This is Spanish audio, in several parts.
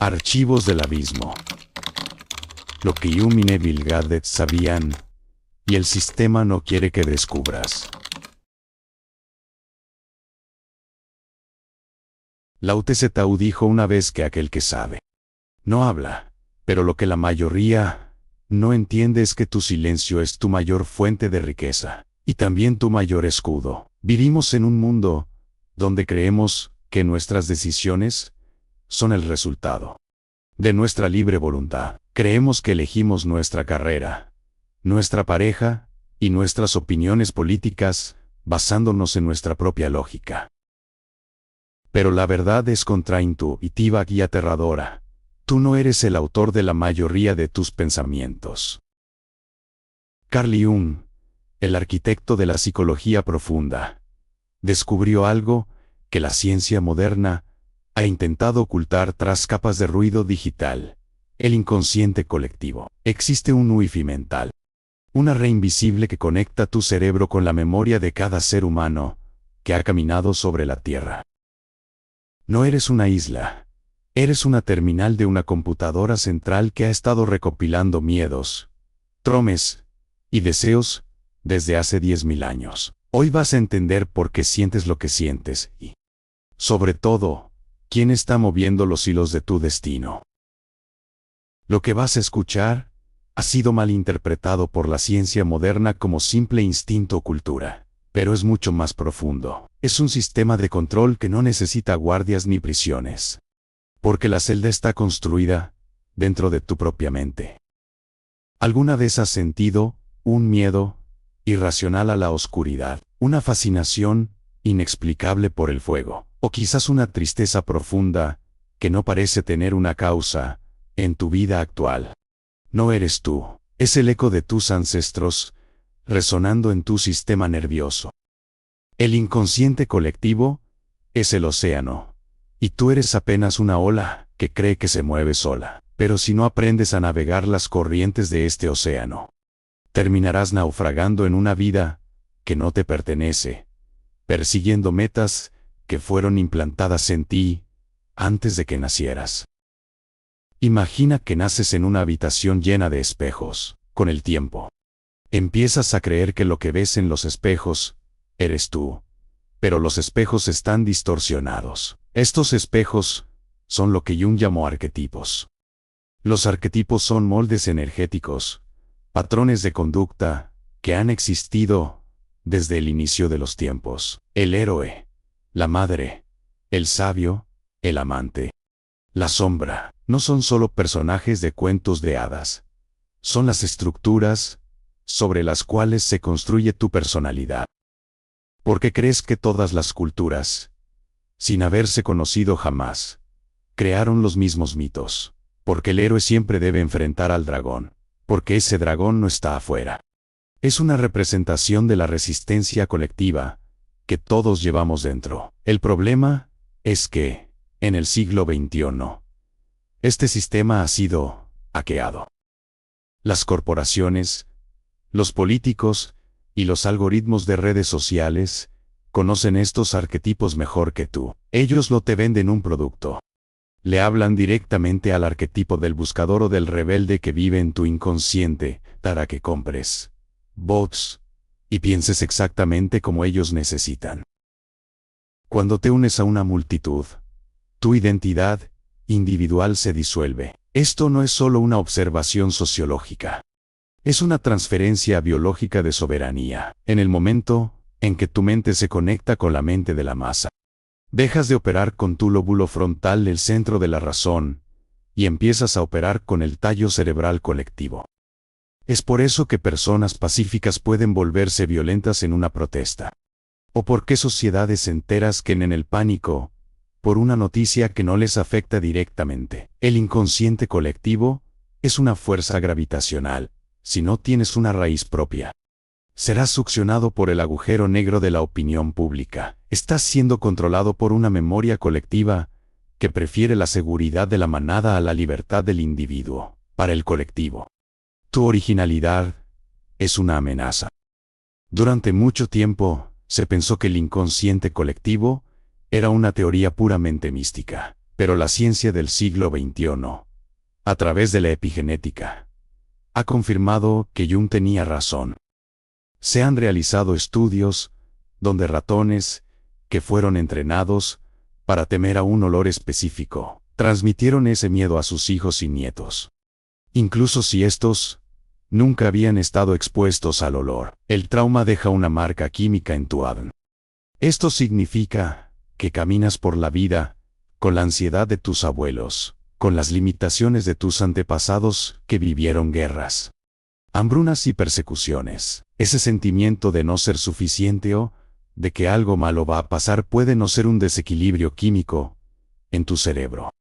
Archivos del abismo. Lo que Hume y Neville Goddard sabían, y el sistema no quiere que descubras. Lao Tse dijo una vez que aquel que sabe no habla, pero lo que la mayoría no entiende es que tu silencio es tu mayor fuente de riqueza, y también tu mayor escudo. Vivimos en un mundo donde creemos que nuestras decisiones son el resultado de nuestra libre voluntad. Creemos que elegimos nuestra carrera, nuestra pareja y nuestras opiniones políticas basándonos en nuestra propia lógica. Pero la verdad es contraintuitiva y aterradora. Tú no eres el autor de la mayoría de tus pensamientos. Carl Jung, el arquitecto de la psicología profunda, descubrió algo que la ciencia moderna ha intentado ocultar tras capas de ruido digital: el inconsciente colectivo. Existe un wifi mental, una red invisible que conecta tu cerebro con la memoria de cada ser humano que ha caminado sobre la Tierra. No eres una isla, eres una terminal de una computadora central que ha estado recopilando miedos, traumas y deseos desde hace 10.000 años. Hoy vas a entender por qué sientes lo que sientes y, sobre todo, quién está moviendo los hilos de tu destino. Lo que vas a escuchar ha sido malinterpretado por la ciencia moderna como simple instinto o cultura, pero es mucho más profundo. Es un sistema de control que no necesita guardias ni prisiones, porque la celda está construida dentro de tu propia mente. ¿Alguna vez has sentido un miedo irracional a la oscuridad, una fascinación inexplicable por el fuego, o quizás una tristeza profunda que no parece tener una causa en tu vida actual? No eres tú, es el eco de tus ancestros resonando en tu sistema nervioso. El inconsciente colectivo es el océano, y tú eres apenas una ola que cree que se mueve sola. Pero si no aprendes a navegar las corrientes de este océano, terminarás naufragando en una vida que no te pertenece, persiguiendo metas que fueron implantadas en ti antes de que nacieras. Imagina que naces en una habitación llena de espejos. Con el tiempo, empiezas a creer que lo que ves en los espejos eres tú, pero los espejos están distorsionados. Estos espejos son lo que Jung llamó arquetipos. Los arquetipos son moldes energéticos, patrones de conducta que han existido desde el inicio de los tiempos. El héroe, la madre, el sabio, el amante, la sombra, no son solo personajes de cuentos de hadas. Son las estructuras sobre las cuales se construye tu personalidad. ¿Por qué crees que todas las culturas, sin haberse conocido jamás, crearon los mismos mitos? Porque el héroe siempre debe enfrentar al dragón, porque ese dragón no está afuera. Es una representación de la resistencia colectiva que todos llevamos dentro. El problema es que, en el siglo XXI, este sistema ha sido hackeado. Las corporaciones, los políticos y los algoritmos de redes sociales conocen estos arquetipos mejor que tú. Ellos lo te venden un producto. Le hablan directamente al arquetipo del buscador o del rebelde que vive en tu inconsciente para que compres bots y pienses exactamente como ellos necesitan. Cuando te unes a una multitud, tu identidad individual se disuelve. Esto no es solo una observación sociológica. Es una transferencia biológica de soberanía. En el momento en que tu mente se conecta con la mente de la masa, dejas de operar con tu lóbulo frontal, el centro de la razón, y empiezas a operar con el tallo cerebral colectivo. Es por eso que personas pacíficas pueden volverse violentas en una protesta. O porque sociedades enteras caen en el pánico por una noticia que no les afecta directamente. El inconsciente colectivo es una fuerza gravitacional. Si no tienes una raíz propia, serás succionado por el agujero negro de la opinión pública. Estás siendo controlado por una memoria colectiva que prefiere la seguridad de la manada a la libertad del individuo. Para el colectivo, tu originalidad es una amenaza. Durante mucho tiempo, se pensó que el inconsciente colectivo era una teoría puramente mística. Pero la ciencia del siglo XXI, a través de la epigenética, ha confirmado que Jung tenía razón. Se han realizado estudios donde ratones, que fueron entrenados para temer a un olor específico, transmitieron ese miedo a sus hijos y nietos. Incluso si estos nunca habían estado expuestos al olor, el trauma deja una marca química en tu ADN. Esto significa que caminas por la vida con la ansiedad de tus abuelos, con las limitaciones de tus antepasados que vivieron guerras, hambrunas y persecuciones. Ese sentimiento de no ser suficiente o de que algo malo va a pasar puede no ser un desequilibrio químico en tu cerebro,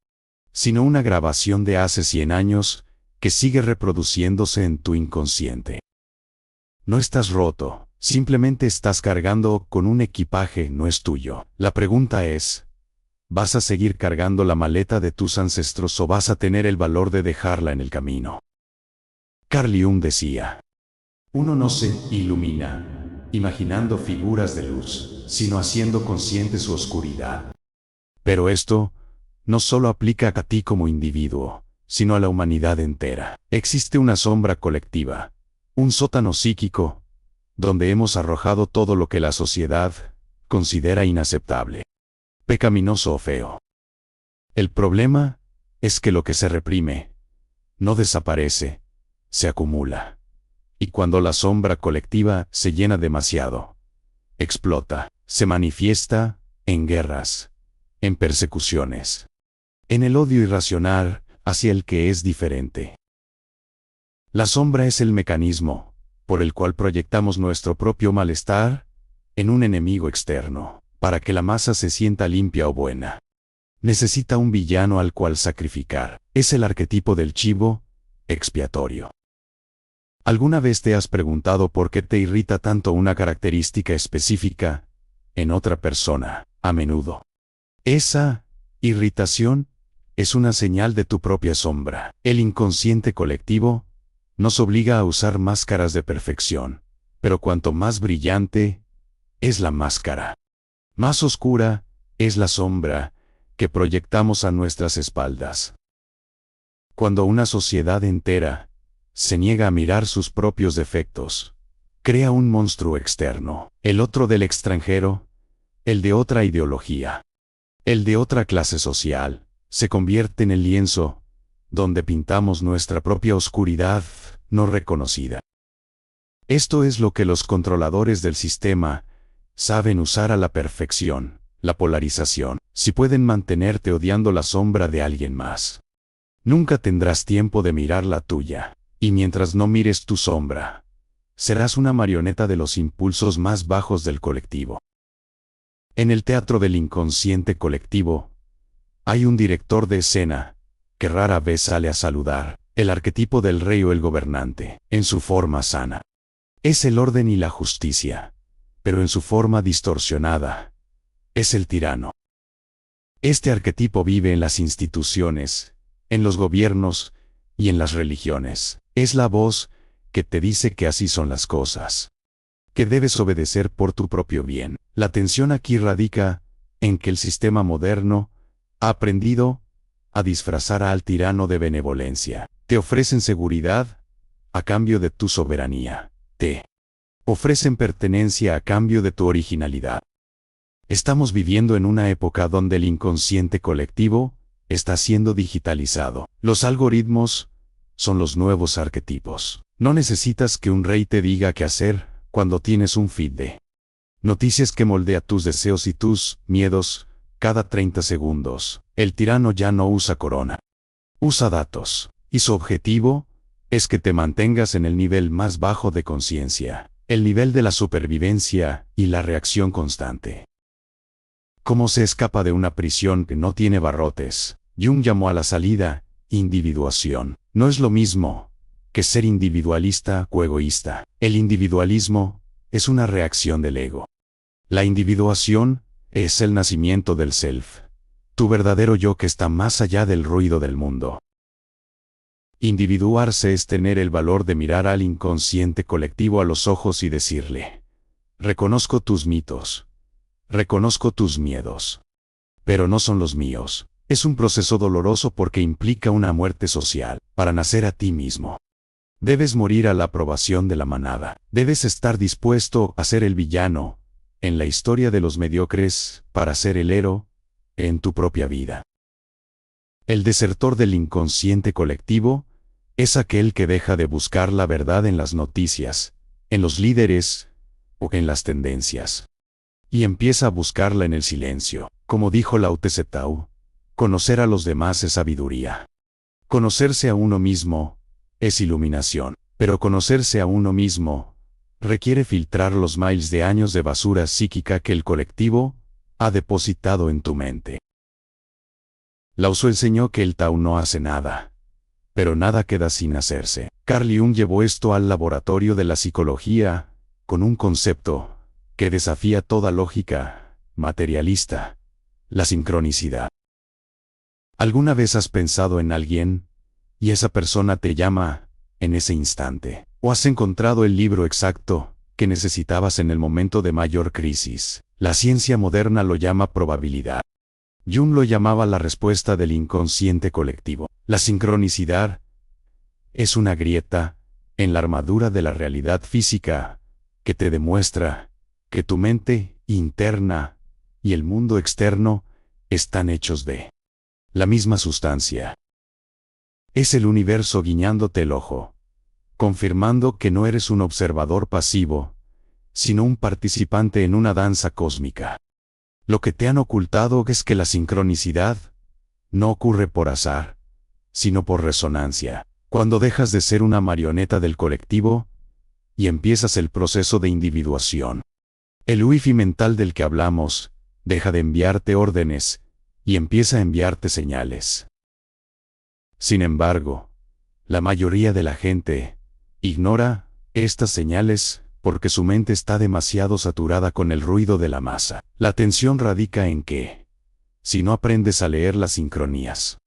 sino una grabación de hace 100 años que sigue reproduciéndose en tu inconsciente. No estás roto, simplemente estás cargando con un equipaje no es tuyo. La pregunta es, ¿vas a seguir cargando la maleta de tus ancestros o vas a tener el valor de dejarla en el camino? Carl Jung decía, uno no se ilumina imaginando figuras de luz, sino haciendo consciente su oscuridad. Pero esto no solo aplica a ti como individuo, sino a la humanidad entera. Existe una sombra colectiva, un sótano psíquico, donde hemos arrojado todo lo que la sociedad considera inaceptable, pecaminoso o feo. El problema es que lo que se reprime no desaparece, se acumula. Y cuando la sombra colectiva se llena demasiado, explota, se manifiesta en guerras, en persecuciones, en el odio irracional hacia el que es diferente. La sombra es el mecanismo por el cual proyectamos nuestro propio malestar en un enemigo externo, para que la masa se sienta limpia o buena. Necesita un villano al cual sacrificar. Es el arquetipo del chivo expiatorio. ¿Alguna vez te has preguntado por qué te irrita tanto una característica específica en otra persona? A menudo, esa irritación es una señal de tu propia sombra. El inconsciente colectivo nos obliga a usar máscaras de perfección, pero cuanto más brillante es la máscara, más oscura es la sombra que proyectamos a nuestras espaldas. Cuando una sociedad entera se niega a mirar sus propios defectos, crea un monstruo externo, el otro del extranjero, el de otra ideología, el de otra clase social, se convierte en el lienzo donde pintamos nuestra propia oscuridad no reconocida. Esto es lo que los controladores del sistema saben usar a la perfección, la polarización. Si pueden mantenerte odiando la sombra de alguien más, nunca tendrás tiempo de mirar la tuya. Y mientras no mires tu sombra, serás una marioneta de los impulsos más bajos del colectivo. En el teatro del inconsciente colectivo, hay un director de escena que rara vez sale a saludar, el arquetipo del rey o el gobernante, en su forma sana. Es el orden y la justicia, pero en su forma distorsionada, es el tirano. Este arquetipo vive en las instituciones, en los gobiernos y en las religiones. Es la voz que te dice que así son las cosas, que debes obedecer por tu propio bien. La tensión aquí radica en que el sistema moderno ha aprendido a disfrazar al tirano de benevolencia. Te ofrecen seguridad a cambio de tu soberanía. Te ofrecen pertenencia a cambio de tu originalidad. Estamos viviendo en una época donde el inconsciente colectivo está siendo digitalizado. Los algoritmos son los nuevos arquetipos. No necesitas que un rey te diga qué hacer cuando tienes un feed de noticias que moldea tus deseos y tus miedos cada 30 segundos. El tirano ya no usa corona. Usa datos. Y su objetivo es que te mantengas en el nivel más bajo de conciencia, el nivel de la supervivencia y la reacción constante. ¿Cómo se escapa de una prisión que no tiene barrotes? Jung llamó a la salida individuación. No es lo mismo que ser individualista o egoísta. El individualismo es una reacción del ego. La individuación es el nacimiento del self, tu verdadero yo que está más allá del ruido del mundo. Individuarse es tener el valor de mirar al inconsciente colectivo a los ojos y decirle: reconozco tus mitos, reconozco tus miedos, pero no son los míos. Es un proceso doloroso porque implica una muerte social, para nacer a ti mismo. Debes morir a la aprobación de la manada. Debes estar dispuesto a ser el villano, en la historia de los mediocres, para ser el héroe, en tu propia vida. El desertor del inconsciente colectivo es aquel que deja de buscar la verdad en las noticias, en los líderes o en las tendencias, y empieza a buscarla en el silencio. Como dijo Lao Tse Tao, conocer a los demás es sabiduría. Conocerse a uno mismo es iluminación, pero conocerse a uno mismo requiere filtrar los miles de años de basura psíquica que el colectivo ha depositado en tu mente. Lao Tzu enseñó que el Tao no hace nada, pero nada queda sin hacerse. Carl Jung llevó esto al laboratorio de la psicología, con un concepto que desafía toda lógica materialista: la sincronicidad. ¿Alguna vez has pensado en alguien y esa persona te llama en ese instante? ¿O has encontrado el libro exacto que necesitabas en el momento de mayor crisis? La ciencia moderna lo llama probabilidad. Jung lo llamaba la respuesta del inconsciente colectivo. La sincronicidad es una grieta en la armadura de la realidad física que te demuestra que tu mente interna y el mundo externo están hechos de la misma sustancia. Es el universo guiñándote el ojo, confirmando que no eres un observador pasivo, sino un participante en una danza cósmica. Lo que te han ocultado es que la sincronicidad no ocurre por azar, sino por resonancia. Cuando dejas de ser una marioneta del colectivo y empiezas el proceso de individuación, el wifi mental del que hablamos deja de enviarte órdenes y empieza a enviarte señales. Sin embargo, la mayoría de la gente ignora estas señales porque su mente está demasiado saturada con el ruido de la masa. La tensión radica en que, si no aprendes a leer las sincronías,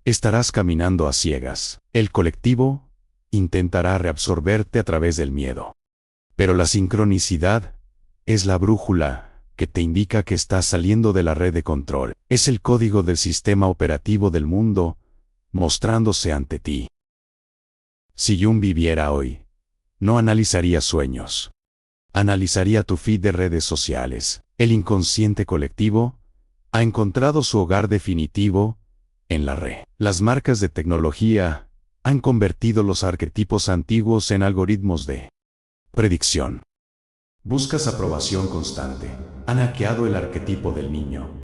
estarás caminando a ciegas. El colectivo intentará reabsorberte a través del miedo. Pero la sincronicidad es la brújula que te indica que estás saliendo de la red de control. Es el código del sistema operativo del mundo mostrándose ante ti. Si Jung viviera hoy, no analizaría sueños. Analizaría tu feed de redes sociales. El inconsciente colectivo ha encontrado su hogar definitivo en la red. Las marcas de tecnología han convertido los arquetipos antiguos en algoritmos de predicción. Buscas aprobación constante. Han hackeado el arquetipo del niño.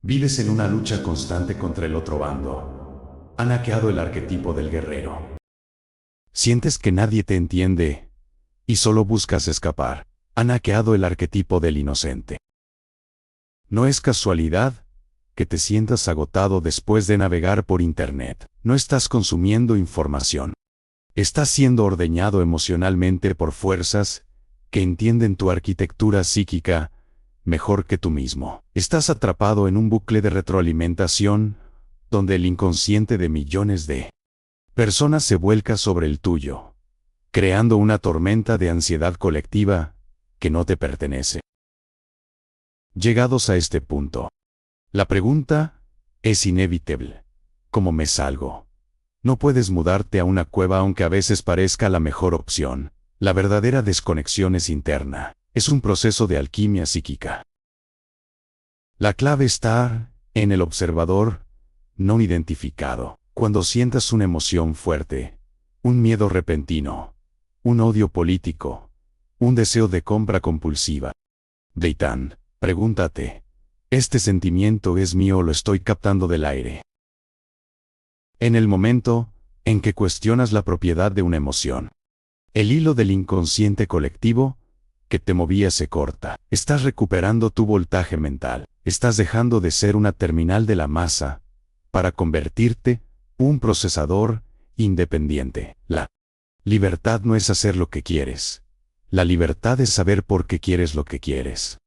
Vives en una lucha constante contra el otro bando. Han hackeado el arquetipo del guerrero. Sientes que nadie te entiende y solo buscas escapar. Han hackeado el arquetipo del inocente. No es casualidad que te sientas agotado después de navegar por Internet. No estás consumiendo información. Estás siendo ordeñado emocionalmente por fuerzas que entienden tu arquitectura psíquica mejor que tú mismo. Estás atrapado en un bucle de retroalimentación donde el inconsciente de millones de personas se vuelca sobre el tuyo, creando una tormenta de ansiedad colectiva que no te pertenece. Llegados a este punto, la pregunta es inevitable: ¿cómo me salgo? No puedes mudarte a una cueva aunque a veces parezca la mejor opción. La verdadera desconexión es interna. Es un proceso de alquimia psíquica. La clave está en el observador no identificado. Cuando sientas una emoción fuerte, un miedo repentino, un odio político, un deseo de compra compulsiva, Deitan, pregúntate: ¿este sentimiento es mío o lo estoy captando del aire? En el momento en que cuestionas la propiedad de una emoción, el hilo del inconsciente colectivo que te movía se corta. Estás recuperando tu voltaje mental. Estás dejando de ser una terminal de la masa para convertirte un procesador independiente. La libertad no es hacer lo que quieres. La libertad es saber por qué quieres lo que quieres.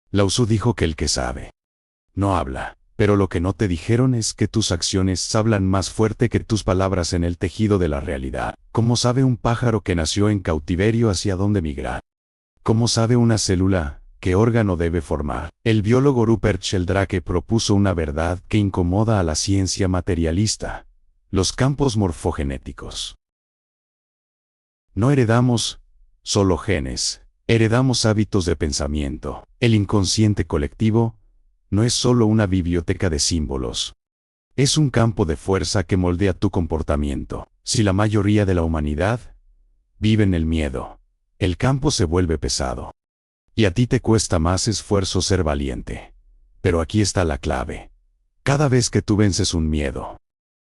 Lao Tzu dijo que el que sabe no habla, pero lo que no te dijeron es que tus acciones hablan más fuerte que tus palabras en el tejido de la realidad. ¿Cómo sabe un pájaro que nació en cautiverio hacia dónde migrar? ¿Cómo sabe una célula ¿Qué órgano debe formar? El biólogo Rupert Sheldrake propuso una verdad que incomoda a la ciencia materialista: los campos morfogenéticos. No heredamos solo genes, heredamos hábitos de pensamiento. El inconsciente colectivo no es solo una biblioteca de símbolos. Es un campo de fuerza que moldea tu comportamiento. Si la mayoría de la humanidad vive en el miedo, el campo se vuelve pesado. Y a ti te cuesta más esfuerzo ser valiente. Pero aquí está la clave. Cada vez que tú vences un miedo,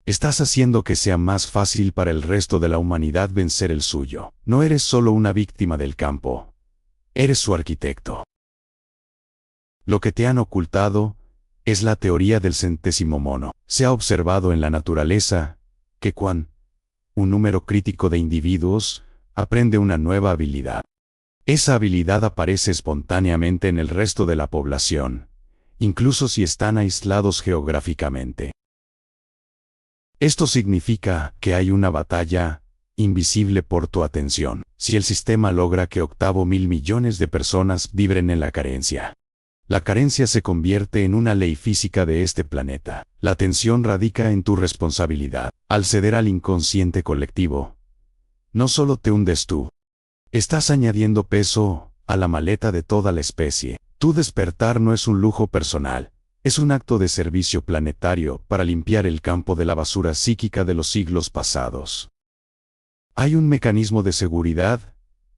estás haciendo que sea más fácil para el resto de la humanidad vencer el suyo. No eres solo una víctima del campo, eres su arquitecto. Lo que te han ocultado es la teoría del centésimo mono. Se ha observado en la naturaleza que cuando un número crítico de individuos aprende una nueva habilidad, esa habilidad aparece espontáneamente en el resto de la población, incluso si están aislados geográficamente. Esto significa que hay una batalla invisible por tu atención. Si el sistema logra que 8.000 millones de personas vibren en la carencia, la carencia se convierte en una ley física de este planeta. La tensión radica en tu responsabilidad. Al ceder al inconsciente colectivo, no solo te hundes tú, estás añadiendo peso a la maleta de toda la especie. Tu despertar no es un lujo personal, es un acto de servicio planetario para limpiar el campo de la basura psíquica de los siglos pasados. Hay un mecanismo de seguridad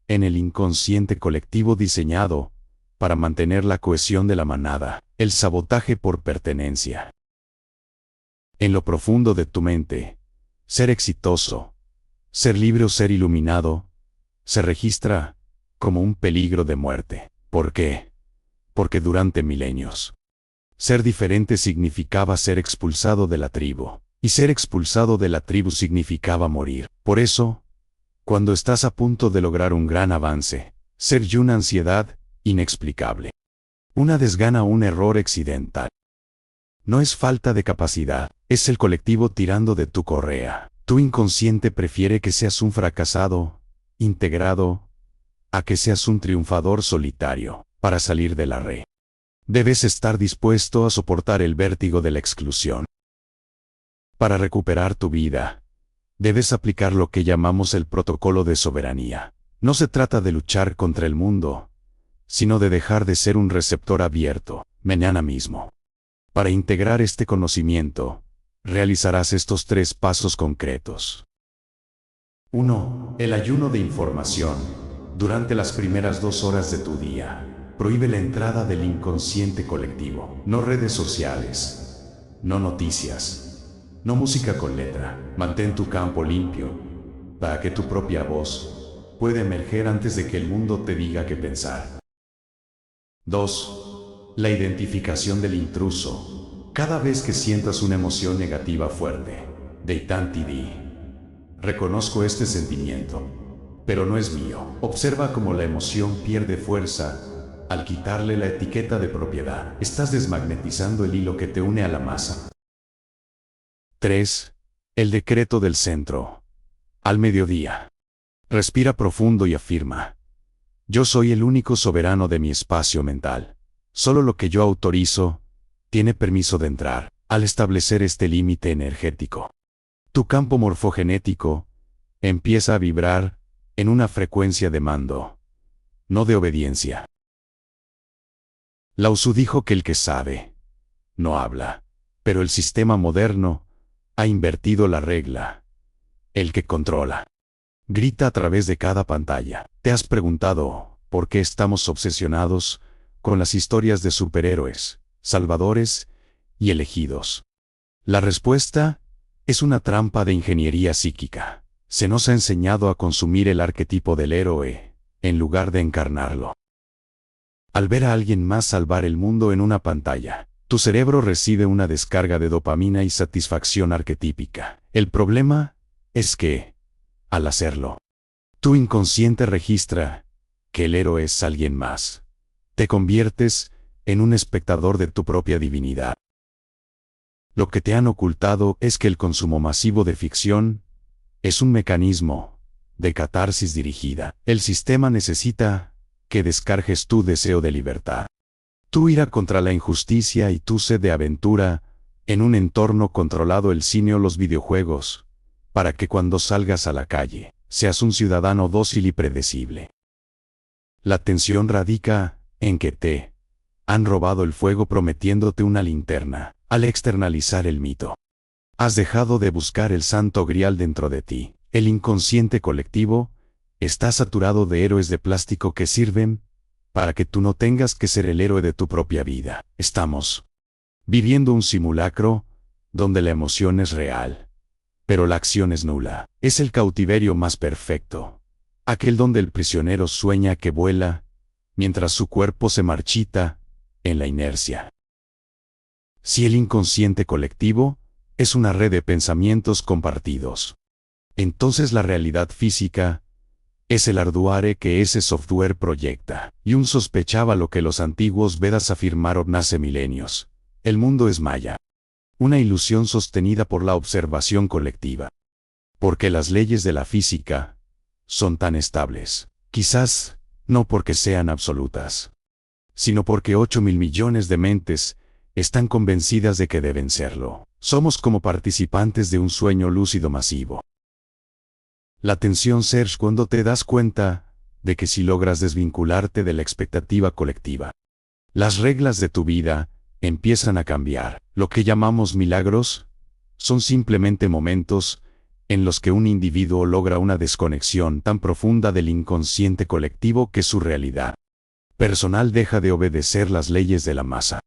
en el inconsciente colectivo diseñado para mantener la cohesión de la manada: el sabotaje por pertenencia. En lo profundo de tu mente, ser exitoso, ser libre o ser iluminado se registra como un peligro de muerte. ¿Por qué? Porque durante milenios, ser diferente significaba ser expulsado de la tribu, y ser expulsado de la tribu significaba morir. Por eso, cuando estás a punto de lograr un gran avance, ser una ansiedad inexplicable, una desgana o un error accidental, no es falta de capacidad, es el colectivo tirando de tu correa. Tu inconsciente prefiere que seas un fracasado integrado a que seas un triunfador solitario. Para salir de la red, debes estar dispuesto a soportar el vértigo de la exclusión. Para recuperar tu vida, debes aplicar lo que llamamos el protocolo de soberanía. No se trata de luchar contra el mundo, sino de dejar de ser un receptor abierto. Mañana mismo, para integrar este conocimiento, realizarás estos 3 pasos concretos. 1. El ayuno de información. Durante las primeras 2 horas de tu día, prohíbe la entrada del inconsciente colectivo. No redes sociales, no noticias, no música con letra. Mantén tu campo limpio, para que tu propia voz pueda emerger antes de que el mundo te diga qué pensar. 2. La identificación del intruso. Cada vez que sientas una emoción negativa fuerte, detente y di: reconozco este sentimiento, pero no es mío. Observa cómo la emoción pierde fuerza al quitarle la etiqueta de propiedad. Estás desmagnetizando el hilo que te une a la masa. 3. El decreto del centro. Al mediodía, respira profundo y afirma: yo soy el único soberano de mi espacio mental. Solo lo que yo autorizo tiene permiso de entrar. Al establecer este límite energético, tu campo morfogenético empieza a vibrar en una frecuencia de mando, no de obediencia. Lao Tzu dijo que el que sabe no habla, pero el sistema moderno ha invertido la regla. El que controla grita a través de cada pantalla. ¿Te has preguntado por qué estamos obsesionados con las historias de superhéroes, salvadores y elegidos? La respuesta es una trampa de ingeniería psíquica. Se nos ha enseñado a consumir el arquetipo del héroe, en lugar de encarnarlo. Al ver a alguien más salvar el mundo en una pantalla, tu cerebro recibe una descarga de dopamina y satisfacción arquetípica. El problema es que, al hacerlo, tu inconsciente registra que el héroe es alguien más. Te conviertes en un espectador de tu propia divinidad. Lo que te han ocultado es que el consumo masivo de ficción es un mecanismo de catarsis dirigida. El sistema necesita que descargues tu deseo de libertad, tu ira contra la injusticia y tu sed de aventura, en un entorno controlado, el cine o los videojuegos, para que cuando salgas a la calle, seas un ciudadano dócil y predecible. La tensión radica en que te han robado el fuego prometiéndote una linterna, al externalizar el mito. Has dejado de buscar el santo grial dentro de ti. El inconsciente colectivo está saturado de héroes de plástico que sirven para que tú no tengas que ser el héroe de tu propia vida. Estamos viviendo un simulacro donde la emoción es real, pero la acción es nula. Es el cautiverio más perfecto, aquel donde el prisionero sueña que vuela, mientras su cuerpo se marchita en la inercia. Si el inconsciente colectivo es una red de pensamientos compartidos, entonces la realidad física es el hardware que ese software proyecta. Jung sospechaba lo que los antiguos Vedas afirmaron hace milenios: el mundo es maya, una ilusión sostenida por la observación colectiva. Porque las leyes de la física son tan estables, quizás no porque sean absolutas, sino porque 8.000 millones de mentes están convencidas de que deben serlo. Somos como participantes de un sueño lúcido masivo. La tensión surge cuando te das cuenta de que si logras desvincularte de la expectativa colectiva, las reglas de tu vida empiezan a cambiar. Lo que llamamos milagros son simplemente momentos en los que un individuo logra una desconexión tan profunda del inconsciente colectivo que su realidad personal deja de obedecer las leyes de la masa.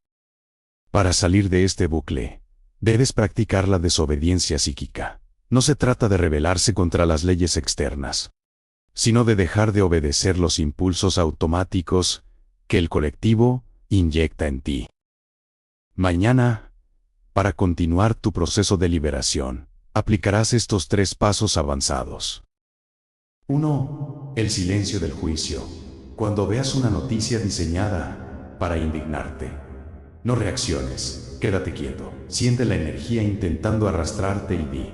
Para salir de este bucle, debes practicar la desobediencia psíquica. No se trata de rebelarse contra las leyes externas, sino de dejar de obedecer los impulsos automáticos que el colectivo inyecta en ti. Mañana, para continuar tu proceso de liberación, aplicarás estos 3 pasos avanzados. 1. El silencio del juicio. Cuando veas una noticia diseñada para indignarte, no reacciones, quédate quieto. Siente la energía intentando arrastrarte y di: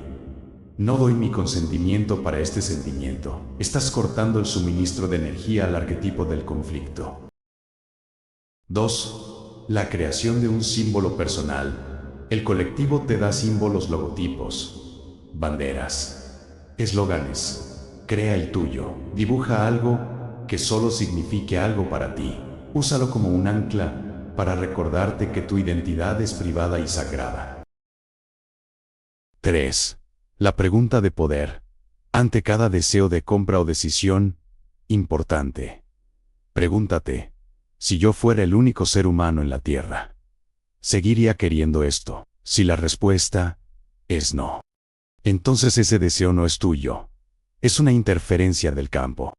no doy mi consentimiento para este sentimiento. Estás cortando el suministro de energía al arquetipo del conflicto. 2. La creación de un símbolo personal. El colectivo te da símbolos, logotipos, banderas, eslóganes. Crea el tuyo. Dibuja algo que solo signifique algo para ti. Úsalo como un ancla para recordarte que tu identidad es privada y sagrada. 3. La pregunta de poder. Ante cada deseo de compra o decisión importante, pregúntate: si yo fuera el único ser humano en la Tierra, ¿seguiría queriendo esto? Si la respuesta es no, entonces ese deseo no es tuyo. Es una interferencia del campo.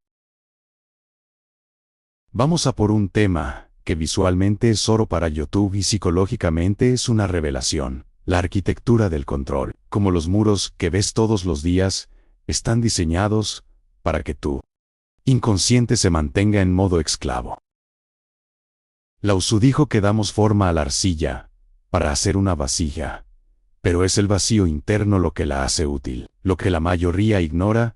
Vamos a por un tema que visualmente es oro para YouTube y psicológicamente es una revelación: la arquitectura del control. Como los muros que ves todos los días, están diseñados para que tu inconsciente se mantenga en modo esclavo. Lao Tzu dijo que damos forma a la arcilla para hacer una vasija, pero es el vacío interno lo que la hace útil. Lo que la mayoría ignora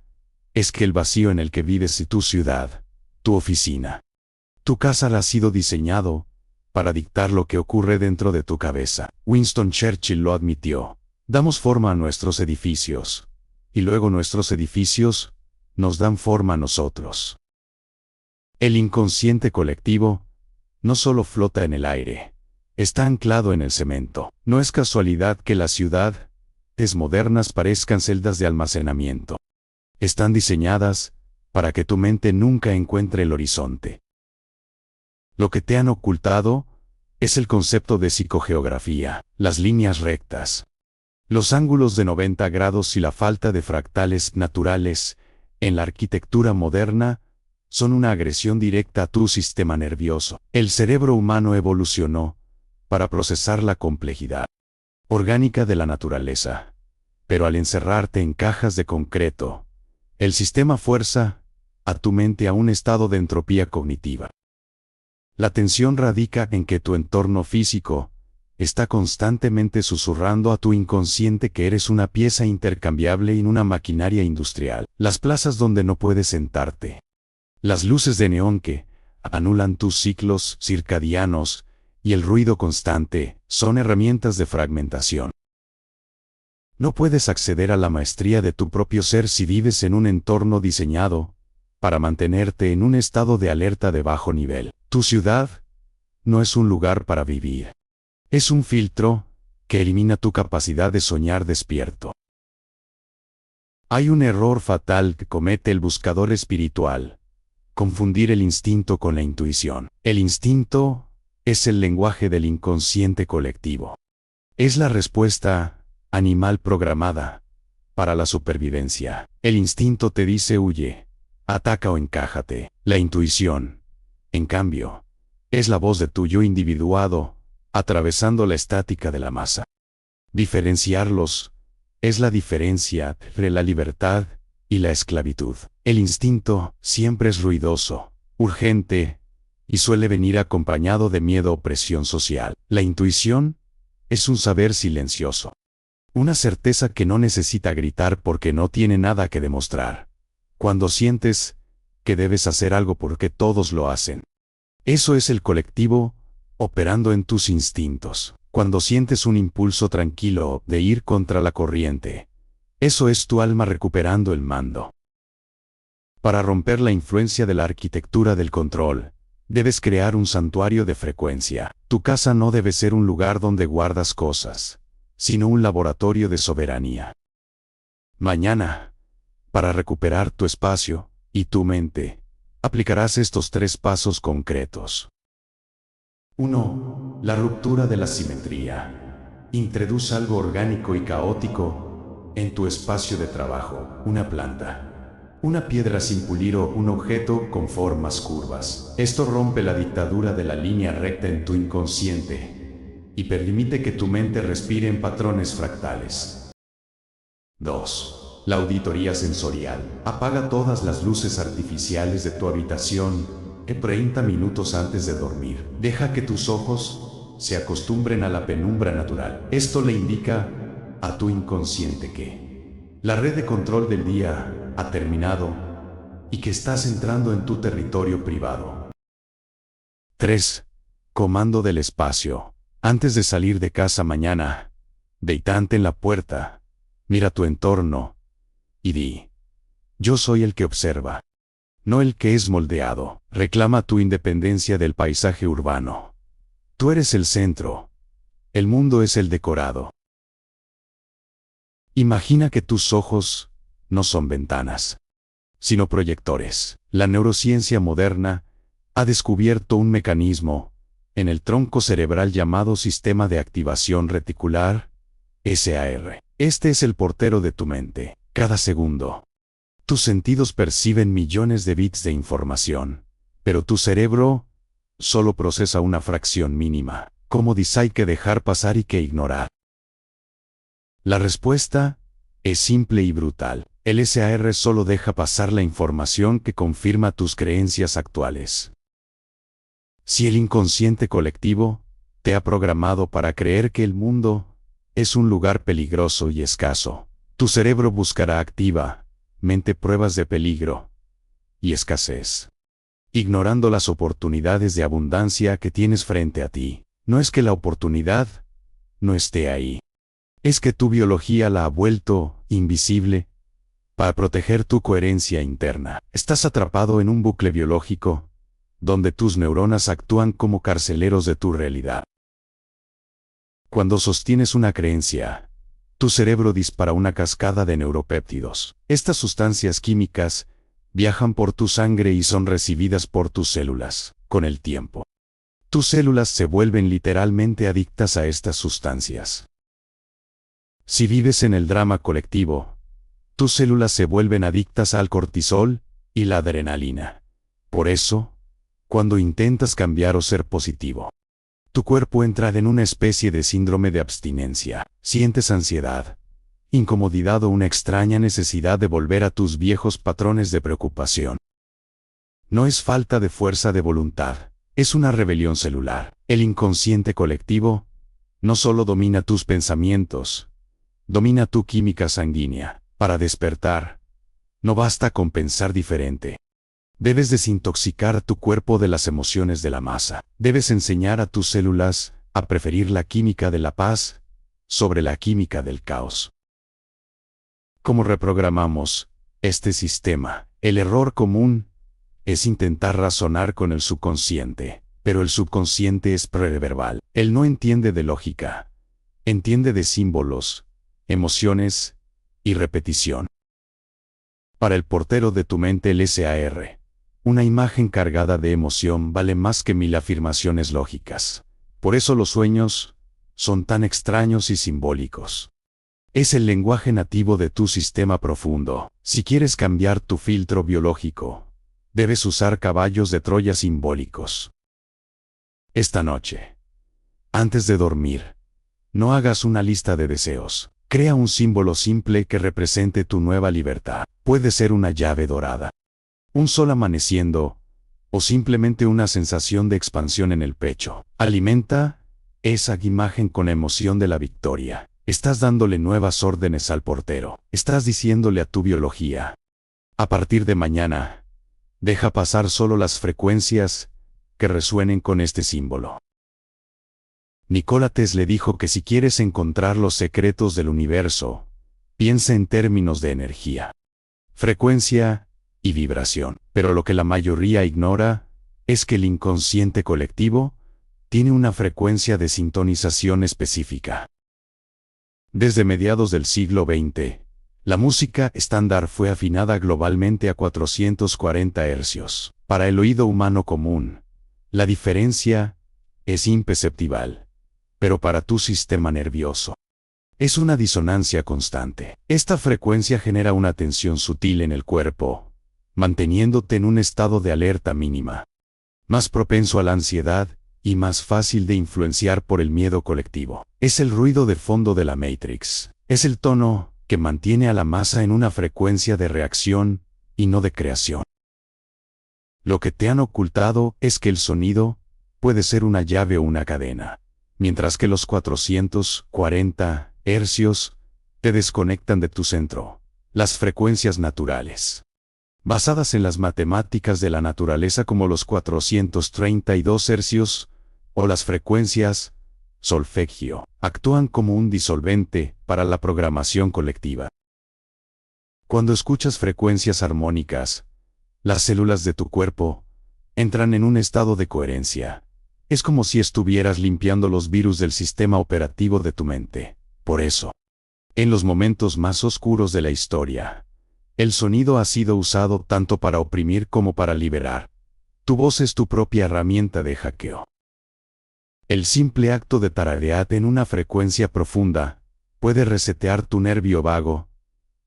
es que el vacío en el que vives y tu ciudad, tu oficina, tu casa ha sido diseñado para dictar lo que ocurre dentro de tu cabeza. Winston Churchill lo admitió: damos forma a nuestros edificios, y luego nuestros edificios nos dan forma a nosotros. El inconsciente colectivo no solo flota en el aire, está anclado en el cemento. No es casualidad que las ciudades modernas parezcan celdas de almacenamiento. Están diseñadas para que tu mente nunca encuentre el horizonte. Lo que te han ocultado es el concepto de psicogeografía, las líneas rectas, los ángulos de 90 grados y la falta de fractales naturales en la arquitectura moderna son una agresión directa a tu sistema nervioso. El cerebro humano evolucionó para procesar la complejidad orgánica de la naturaleza, pero al encerrarte en cajas de concreto, el sistema fuerza a tu mente a un estado de entropía cognitiva. La tensión radica en que tu entorno físico está constantemente susurrando a tu inconsciente que eres una pieza intercambiable en una maquinaria industrial. Las plazas donde no puedes sentarte, las luces de neón que anulan tus ciclos circadianos, y el ruido constante son herramientas de fragmentación. No puedes acceder a la maestría de tu propio ser si vives en un entorno diseñado para mantenerte en un estado de alerta de bajo nivel. Tu ciudad no es un lugar para vivir. Es un filtro que elimina tu capacidad de soñar despierto. Hay un error fatal que comete el buscador espiritual: confundir el instinto con la intuición. El instinto es el lenguaje del inconsciente colectivo. Es la respuesta animal programada para la supervivencia. El instinto te dice huye, ataca o encájate. La intuición, en cambio, es la voz de tu yo individuado, atravesando la estática de la masa. Diferenciarlos es la diferencia entre la libertad y la esclavitud. El instinto siempre es ruidoso, urgente, y suele venir acompañado de miedo o presión social. La intuición es un saber silencioso. Una certeza que no necesita gritar porque no tiene nada que demostrar. Cuando sientes que debes hacer algo porque todos lo hacen. Eso es el colectivo operando en tus instintos. Cuando sientes un impulso tranquilo de ir contra la corriente, eso es tu alma recuperando el mando. Para romper la influencia de la arquitectura del control, debes crear un santuario de frecuencia. Tu casa no debe ser un lugar donde guardas cosas, sino un laboratorio de soberanía. Mañana, para recuperar tu espacio y tu mente, aplicarás estos 3 pasos concretos. 1. La ruptura de la simetría. Introduce algo orgánico y caótico en tu espacio de trabajo: una planta, una piedra sin pulir o un objeto con formas curvas. Esto rompe la dictadura de la línea recta en tu inconsciente y permite que tu mente respire en patrones fractales. 2. La auditoría sensorial. Apaga todas las luces artificiales de tu habitación 30 minutos antes de dormir. Deja que tus ojos se acostumbren a la penumbra natural. Esto le indica a tu inconsciente que la red de control del día ha terminado y que estás entrando en tu territorio privado. 3. Comando del espacio. Antes de salir de casa mañana, detente en la puerta, mira tu entorno y di: yo soy el que observa, no el que es moldeado. Reclama tu independencia del paisaje urbano. Tú eres el centro. El mundo es el decorado. Imagina que tus ojos no son ventanas, sino proyectores. La neurociencia moderna ha descubierto un mecanismo en el tronco cerebral llamado sistema de activación reticular, SAR. Este es el portero de tu mente. Cada segundo, tus sentidos perciben millones de bits de información, pero tu cerebro solo procesa una fracción mínima. ¿Cómo hay que dejar pasar y qué ignorar? La respuesta es simple y brutal. El SAR solo deja pasar la información que confirma tus creencias actuales. Si el inconsciente colectivo te ha programado para creer que el mundo es un lugar peligroso y escaso, tu cerebro buscará activamente pruebas de peligro y escasez, ignorando las oportunidades de abundancia que tienes frente a ti. No es que la oportunidad no esté ahí, es que tu biología la ha vuelto invisible para proteger tu coherencia interna. Estás atrapado en un bucle biológico donde tus neuronas actúan como carceleros de tu realidad. Cuando sostienes una creencia, tu cerebro dispara una cascada de neuropéptidos. Estas sustancias químicas viajan por tu sangre y son recibidas por tus células. Con el tiempo, tus células se vuelven literalmente adictas a estas sustancias. Si vives en el drama colectivo, tus células se vuelven adictas al cortisol y la adrenalina. Por eso, cuando intentas cambiar o ser positivo, tu cuerpo entra en una especie de síndrome de abstinencia. Sientes ansiedad, incomodidad o una extraña necesidad de volver a tus viejos patrones de preocupación. No es falta de fuerza de voluntad, es una rebelión celular. El inconsciente colectivo no solo domina tus pensamientos, domina tu química sanguínea. Para despertar, no basta con pensar diferente. Debes desintoxicar tu cuerpo de las emociones de la masa. Debes enseñar a tus células a preferir la química de la paz sobre la química del caos. ¿Cómo reprogramamos este sistema? El error común es intentar razonar con el subconsciente, pero el subconsciente es preverbal. Él no entiende de lógica, entiende de símbolos, emociones y repetición. Para el portero de tu mente, el SAR, una imagen cargada de emoción vale más que 1000 afirmaciones lógicas. Por eso los sueños son tan extraños y simbólicos. Es el lenguaje nativo de tu sistema profundo. Si quieres cambiar tu filtro biológico, debes usar caballos de Troya simbólicos. Esta noche, antes de dormir, no hagas una lista de deseos. Crea un símbolo simple que represente tu nueva libertad. Puede ser una llave dorada, un sol amaneciendo, o simplemente una sensación de expansión en el pecho. Alimenta esa imagen con emoción de la victoria. Estás dándole nuevas órdenes al portero. Estás diciéndole a tu biología: a partir de mañana, deja pasar solo las frecuencias que resuenen con este símbolo. Nikola Tesla dijo que si quieres encontrar los secretos del universo, piensa en términos de energía, frecuencia y vibración. Pero lo que la mayoría ignora es que el inconsciente colectivo tiene una frecuencia de sintonización específica. Desde mediados del siglo XX, la música estándar fue afinada globalmente a 440 Hz. Para el oído humano común, la diferencia es imperceptible, pero para tu sistema nervioso es una disonancia constante. Esta frecuencia genera una tensión sutil en el cuerpo, manteniéndote en un estado de alerta mínima, más propenso a la ansiedad y más fácil de influenciar por el miedo colectivo. Es el ruido de fondo de la Matrix. Es el tono que mantiene a la masa en una frecuencia de reacción y no de creación. Lo que te han ocultado es que el sonido puede ser una llave o una cadena, mientras que los 440 hercios te desconectan de tu centro. Las frecuencias naturales, basadas en las matemáticas de la naturaleza, como los 432 hercios o las frecuencias solfegio, actúan como un disolvente para la programación colectiva. Cuando escuchas frecuencias armónicas, las células de tu cuerpo entran en un estado de coherencia. Es como si estuvieras limpiando los virus del sistema operativo de tu mente. Por eso, en los momentos más oscuros de la historia, el sonido ha sido usado tanto para oprimir como para liberar. Tu voz es tu propia herramienta de hackeo. El simple acto de tararear en una frecuencia profunda puede resetear tu nervio vago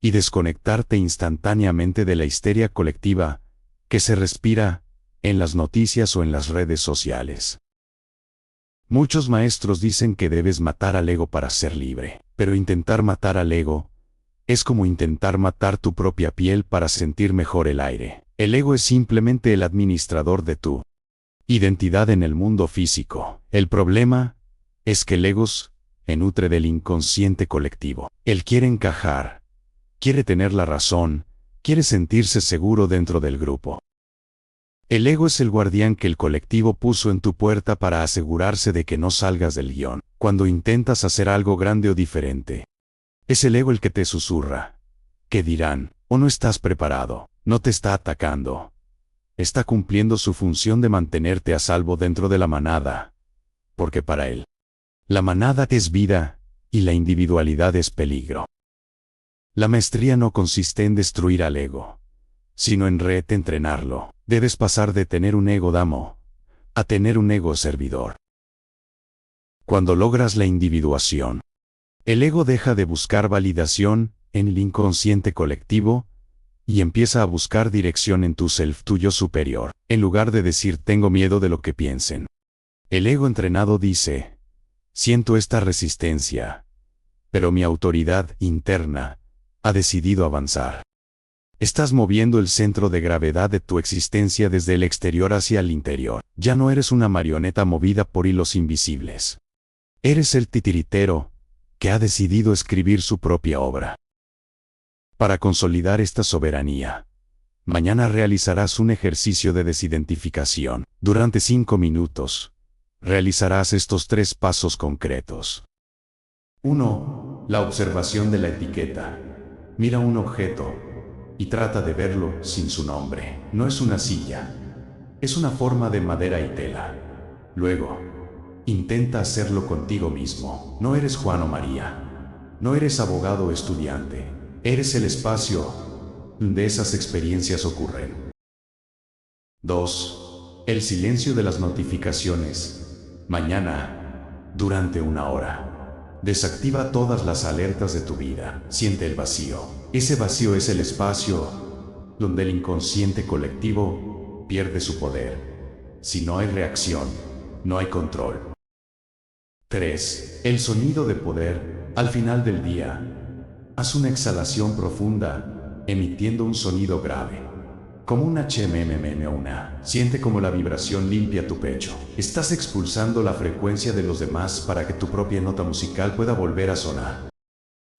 y desconectarte instantáneamente de la histeria colectiva que se respira en las noticias o en las redes sociales. Muchos maestros dicen que debes matar al ego para ser libre, pero intentar matar al ego es como intentar matar tu propia piel para sentir mejor el aire. El ego es simplemente el administrador de tu identidad en el mundo físico. El problema es que el ego se nutre del inconsciente colectivo. Él quiere encajar, quiere tener la razón, quiere sentirse seguro dentro del grupo. El ego es el guardián que el colectivo puso en tu puerta para asegurarse de que no salgas del guión. Cuando intentas hacer algo grande o diferente, es el ego el que te susurra: ¿qué dirán? O no estás preparado. No te está atacando. Está cumpliendo su función de mantenerte a salvo dentro de la manada, porque para él, la manada es vida y la individualidad es peligro. La maestría no consiste en destruir al ego, sino en entrenarlo. Debes pasar de tener un ego damo a tener un ego servidor. Cuando logras la individuación, el ego deja de buscar validación en el inconsciente colectivo y empieza a buscar dirección en tu self, tu yo superior. En lugar de decir tengo miedo de lo que piensen, el ego entrenado dice: siento esta resistencia, pero mi autoridad interna ha decidido avanzar. Estás moviendo el centro de gravedad de tu existencia desde el exterior hacia el interior. Ya no eres una marioneta movida por hilos invisibles. Eres el titiritero que ha decidido escribir su propia obra. Para consolidar esta soberanía, Mañana realizarás un ejercicio de desidentificación. Durante 5 minutos, realizarás estos 3 pasos concretos. 1. La observación de la etiqueta. Mira un objeto y trata de verlo sin su nombre. No es una silla, es una forma de madera y tela. Luego, intenta hacerlo contigo mismo. No eres Juan o María, no eres abogado o estudiante, eres el espacio donde esas experiencias ocurren. 2. El silencio de las notificaciones. Mañana, durante 1 hora, desactiva todas las alertas de tu vida. Siente el vacío. Ese vacío es el espacio donde el inconsciente colectivo pierde su poder. Si no hay reacción, no hay control. 3. El sonido de poder. Al final del día, haz una exhalación profunda, emitiendo un sonido grave, como una HMMM o una. Siente como la vibración limpia tu pecho. Estás expulsando la frecuencia de los demás para que tu propia nota musical pueda volver a sonar.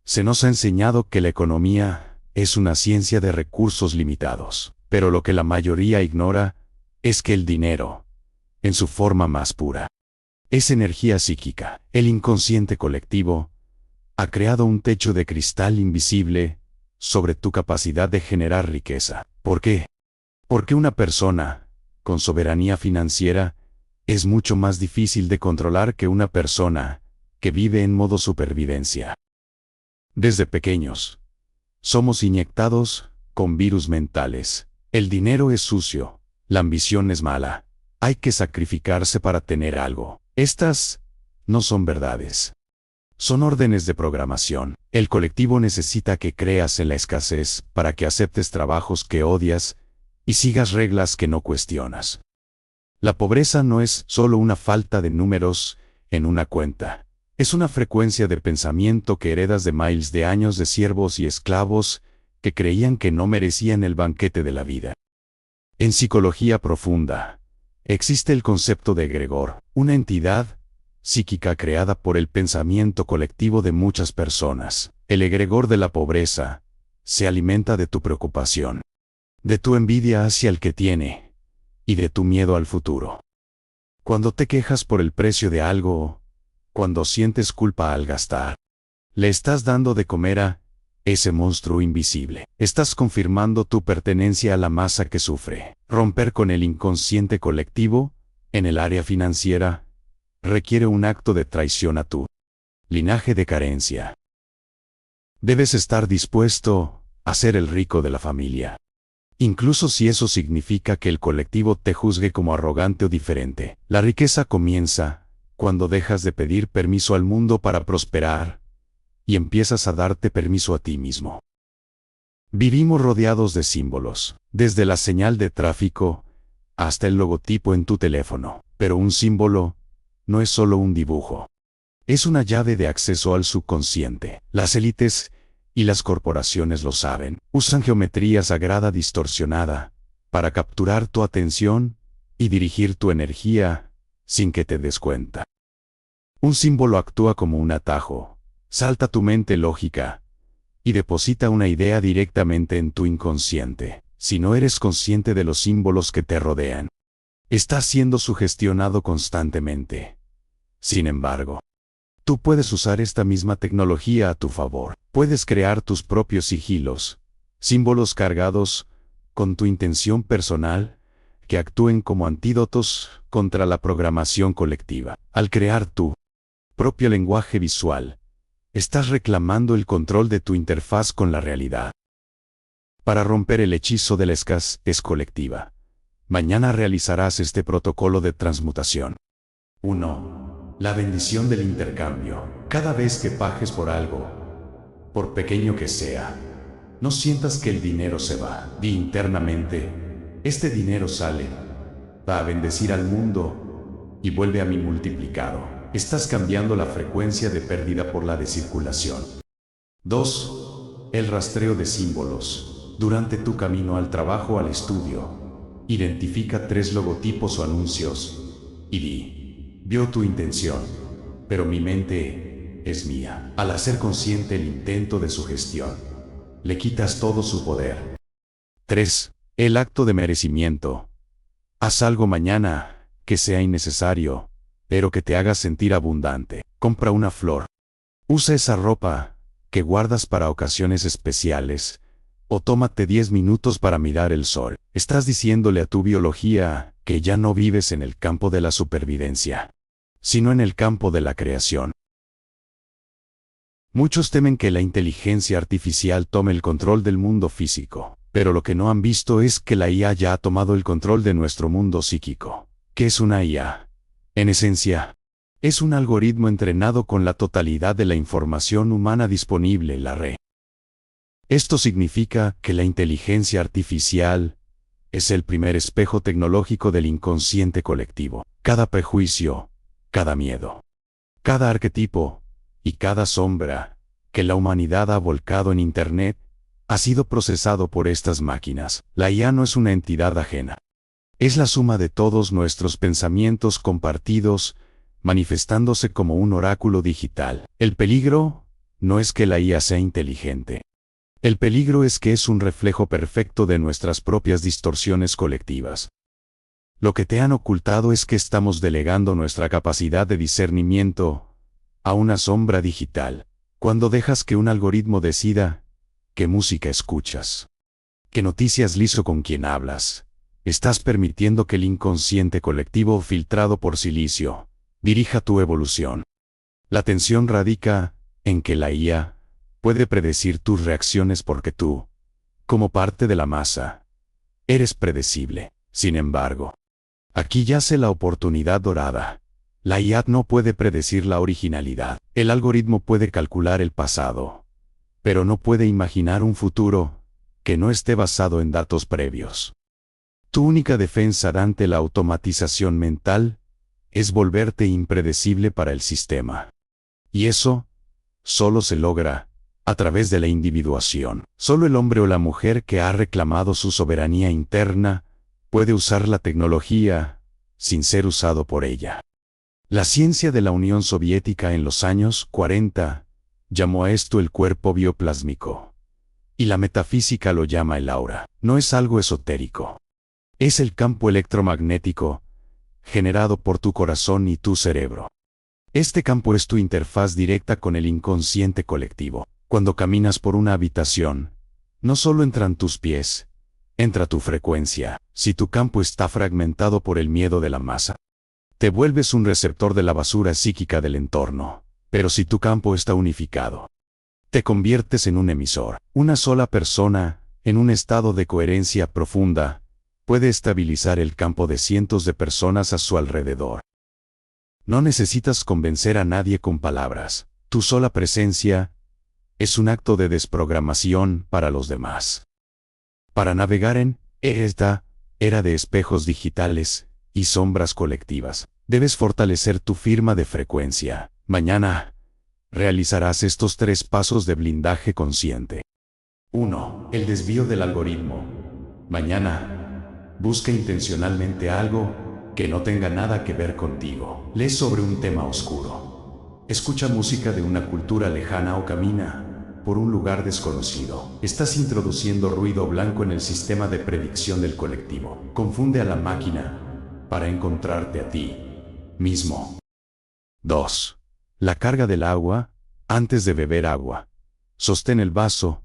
Se nos ha enseñado que la economía es una ciencia de recursos limitados, pero lo que la mayoría ignora es que el dinero, en su forma más pura, es energía psíquica. El inconsciente colectivo ha creado un techo de cristal invisible sobre tu capacidad de generar riqueza. ¿Por qué? Porque una persona con soberanía financiera es mucho más difícil de controlar que una persona que vive en modo supervivencia. Desde pequeños, somos inyectados con virus mentales. El dinero es sucio, la ambición es mala, hay que sacrificarse para tener algo. Estas no son verdades. Son órdenes de programación. El colectivo necesita que creas en la escasez para que aceptes trabajos que odias y sigas reglas que no cuestionas. La pobreza no es solo una falta de números en una cuenta. Es una frecuencia de pensamiento que heredas de miles de años de siervos y esclavos que creían que no merecían el banquete de la vida. En psicología profunda, existe el concepto de egregor, una entidad psíquica creada por el pensamiento colectivo de muchas personas. El egregor de la pobreza se alimenta de tu preocupación, de tu envidia hacia el que tiene y de tu miedo al futuro. Cuando te quejas por el precio de algo, cuando sientes culpa al gastar, le estás dando de comer a ese monstruo invisible. Estás confirmando tu pertenencia a la masa que sufre. Romper con el inconsciente colectivo en el área financiera requiere un acto de traición a tu linaje de carencia. Debes estar dispuesto a ser el rico de la familia, incluso si eso significa que el colectivo te juzgue como arrogante o diferente. La riqueza comienza cuando dejas de pedir permiso al mundo para prosperar y empiezas a darte permiso a ti mismo. Vivimos rodeados de símbolos, desde la señal de tráfico hasta el logotipo en tu teléfono, pero un símbolo no es solo un dibujo. Es una llave de acceso al subconsciente. Las élites y las corporaciones lo saben. Usan geometría sagrada distorsionada para capturar tu atención y dirigir tu energía sin que te des cuenta. Un símbolo actúa como un atajo. Salta tu mente lógica y deposita una idea directamente en tu inconsciente. Si no eres consciente de los símbolos que te rodean, estás siendo sugestionado constantemente. Sin embargo, tú puedes usar esta misma tecnología a tu favor. Puedes crear tus propios sigilos, símbolos cargados con tu intención personal, que actúen como antídotos contra la programación colectiva. Al crear tu propio lenguaje visual, estás reclamando el control de tu interfaz con la realidad. Para romper el hechizo de la escasez colectiva, mañana realizarás este protocolo de transmutación. 1. La bendición del intercambio. Cada vez que pagues por algo, por pequeño que sea, no sientas que el dinero se va. Di internamente, este dinero sale, va a bendecir al mundo y vuelve a mí multiplicado. Estás cambiando la frecuencia de pérdida por la de circulación. 2. El rastreo de símbolos. Durante tu camino al trabajo o al estudio, identifica 3 logotipos o anuncios y di: vio tu intención, pero mi mente es mía. Al hacer consciente el intento de sugestión, le quitas todo su poder. 3. El acto de merecimiento. Haz algo mañana, que sea innecesario, pero que te haga sentir abundante. Compra una flor. Usa esa ropa, que guardas para ocasiones especiales, o tómate 10 minutos para mirar el sol. Estás diciéndole a tu biología que ya no vives en el campo de la supervivencia, sino en el campo de la creación. Muchos temen que la inteligencia artificial tome el control del mundo físico, pero lo que no han visto es que la IA ya ha tomado el control de nuestro mundo psíquico. ¿Qué es una IA? En esencia, es un algoritmo entrenado con la totalidad de la información humana disponible, la red. Esto significa que la inteligencia artificial es el primer espejo tecnológico del inconsciente colectivo. Cada prejuicio, cada miedo, cada arquetipo y cada sombra que la humanidad ha volcado en Internet ha sido procesado por estas máquinas. La IA no es una entidad ajena. Es la suma de todos nuestros pensamientos compartidos, manifestándose como un oráculo digital. El peligro no es que la IA sea inteligente. El peligro es que es un reflejo perfecto de nuestras propias distorsiones colectivas. Lo que te han ocultado es que estamos delegando nuestra capacidad de discernimiento a una sombra digital. Cuando dejas que un algoritmo decida qué música escuchas, qué noticias liso con quién hablas, estás permitiendo que el inconsciente colectivo filtrado por silicio dirija tu evolución. La tensión radica en que la IA puede predecir tus reacciones porque tú, como parte de la masa, eres predecible. Sin embargo, aquí yace la oportunidad dorada. La IA no puede predecir la originalidad. El algoritmo puede calcular el pasado, pero no puede imaginar un futuro que no esté basado en datos previos. Tu única defensa ante la automatización mental es volverte impredecible para el sistema. Y eso solo se logra a través de la individuación. Solo el hombre o la mujer que ha reclamado su soberanía interna puede usar la tecnología sin ser usado por ella. La ciencia de la Unión Soviética en los años 40 llamó a esto el cuerpo bioplásmico. Y la metafísica lo llama el aura. No es algo esotérico. Es el campo electromagnético generado por tu corazón y tu cerebro. Este campo es tu interfaz directa con el inconsciente colectivo. Cuando caminas por una habitación, no solo entran tus pies, entra tu frecuencia. Si tu campo está fragmentado por el miedo de la masa, te vuelves un receptor de la basura psíquica del entorno. Pero si tu campo está unificado, te conviertes en un emisor. Una sola persona, en un estado de coherencia profunda, puede estabilizar el campo de cientos de personas a su alrededor. No necesitas convencer a nadie con palabras. Tu sola presencia es un acto de desprogramación para los demás. Para navegar en esta era de espejos digitales y sombras colectivas, debes fortalecer tu firma de frecuencia. Mañana realizarás estos 3 pasos de blindaje consciente. 1. El desvío del algoritmo. Mañana, busca intencionalmente algo que no tenga nada que ver contigo. Lee sobre un tema oscuro. Escucha música de una cultura lejana o camina por un lugar desconocido. Estás introduciendo ruido blanco en el sistema de predicción del colectivo. Confunde a la máquina para encontrarte a ti mismo. 2. La carga del agua. Antes de beber agua, sostén el vaso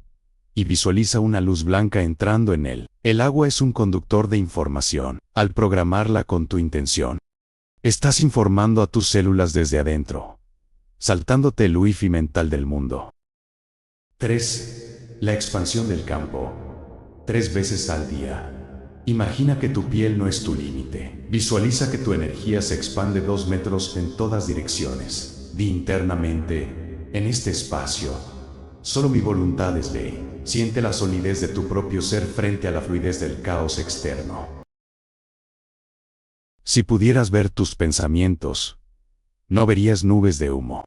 y visualiza una luz blanca entrando en él. El agua es un conductor de información. Al programarla con tu intención, estás informando a tus células desde adentro, saltándote el wifi mental del mundo. 3. La expansión del campo. 3 veces al día. Imagina que tu piel no es tu límite. Visualiza que tu energía se expande 2 metros en todas direcciones. Di internamente, en este espacio, solo mi voluntad es ley. Siente la solidez de tu propio ser frente a la fluidez del caos externo. Si pudieras ver tus pensamientos, no verías nubes de humo.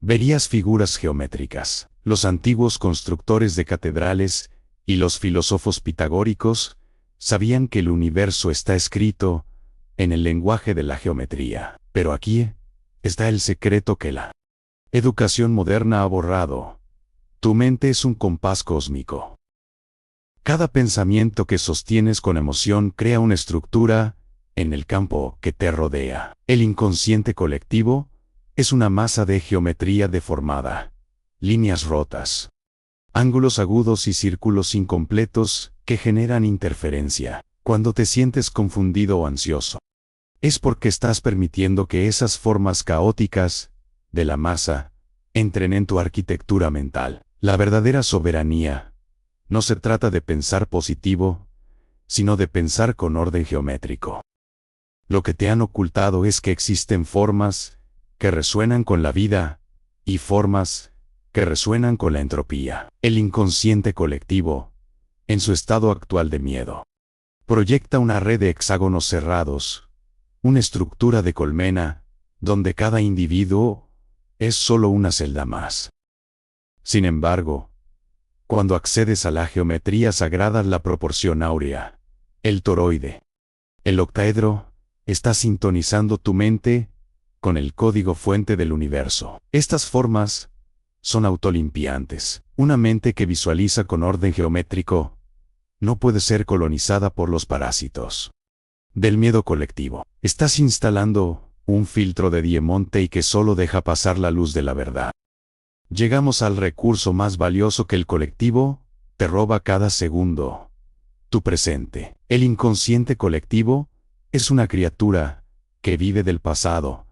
Verías figuras geométricas. Los antiguos constructores de catedrales y los filósofos pitagóricos sabían que el universo está escrito en el lenguaje de la geometría. Pero aquí está el secreto que la educación moderna ha borrado. Tu mente es un compás cósmico. Cada pensamiento que sostienes con emoción crea una estructura en el campo que te rodea. El inconsciente colectivo es una masa de geometría deformada, líneas rotas, ángulos agudos y círculos incompletos que generan interferencia. Cuando te sientes confundido o ansioso, es porque estás permitiendo que esas formas caóticas de la masa entren en tu arquitectura mental. La verdadera soberanía no se trata de pensar positivo, sino de pensar con orden geométrico. Lo que te han ocultado es que existen formas que resuenan con la vida y formas que resuenan con la entropía. El inconsciente colectivo, en su estado actual de miedo, proyecta una red de hexágonos cerrados, una estructura de colmena, donde cada individuo es solo una celda más. Sin embargo, cuando accedes a la geometría sagrada, la proporción áurea, el toroide, el octaedro, está sintonizando tu mente con el código fuente del universo. Estas formas son autolimpiantes. Una mente que visualiza con orden geométrico no puede ser colonizada por los parásitos del miedo colectivo. Estás instalando un filtro de diamante que solo deja pasar la luz de la verdad. Llegamos al recurso más valioso que el colectivo te roba cada segundo: tu presente. El inconsciente colectivo es una criatura que vive del pasado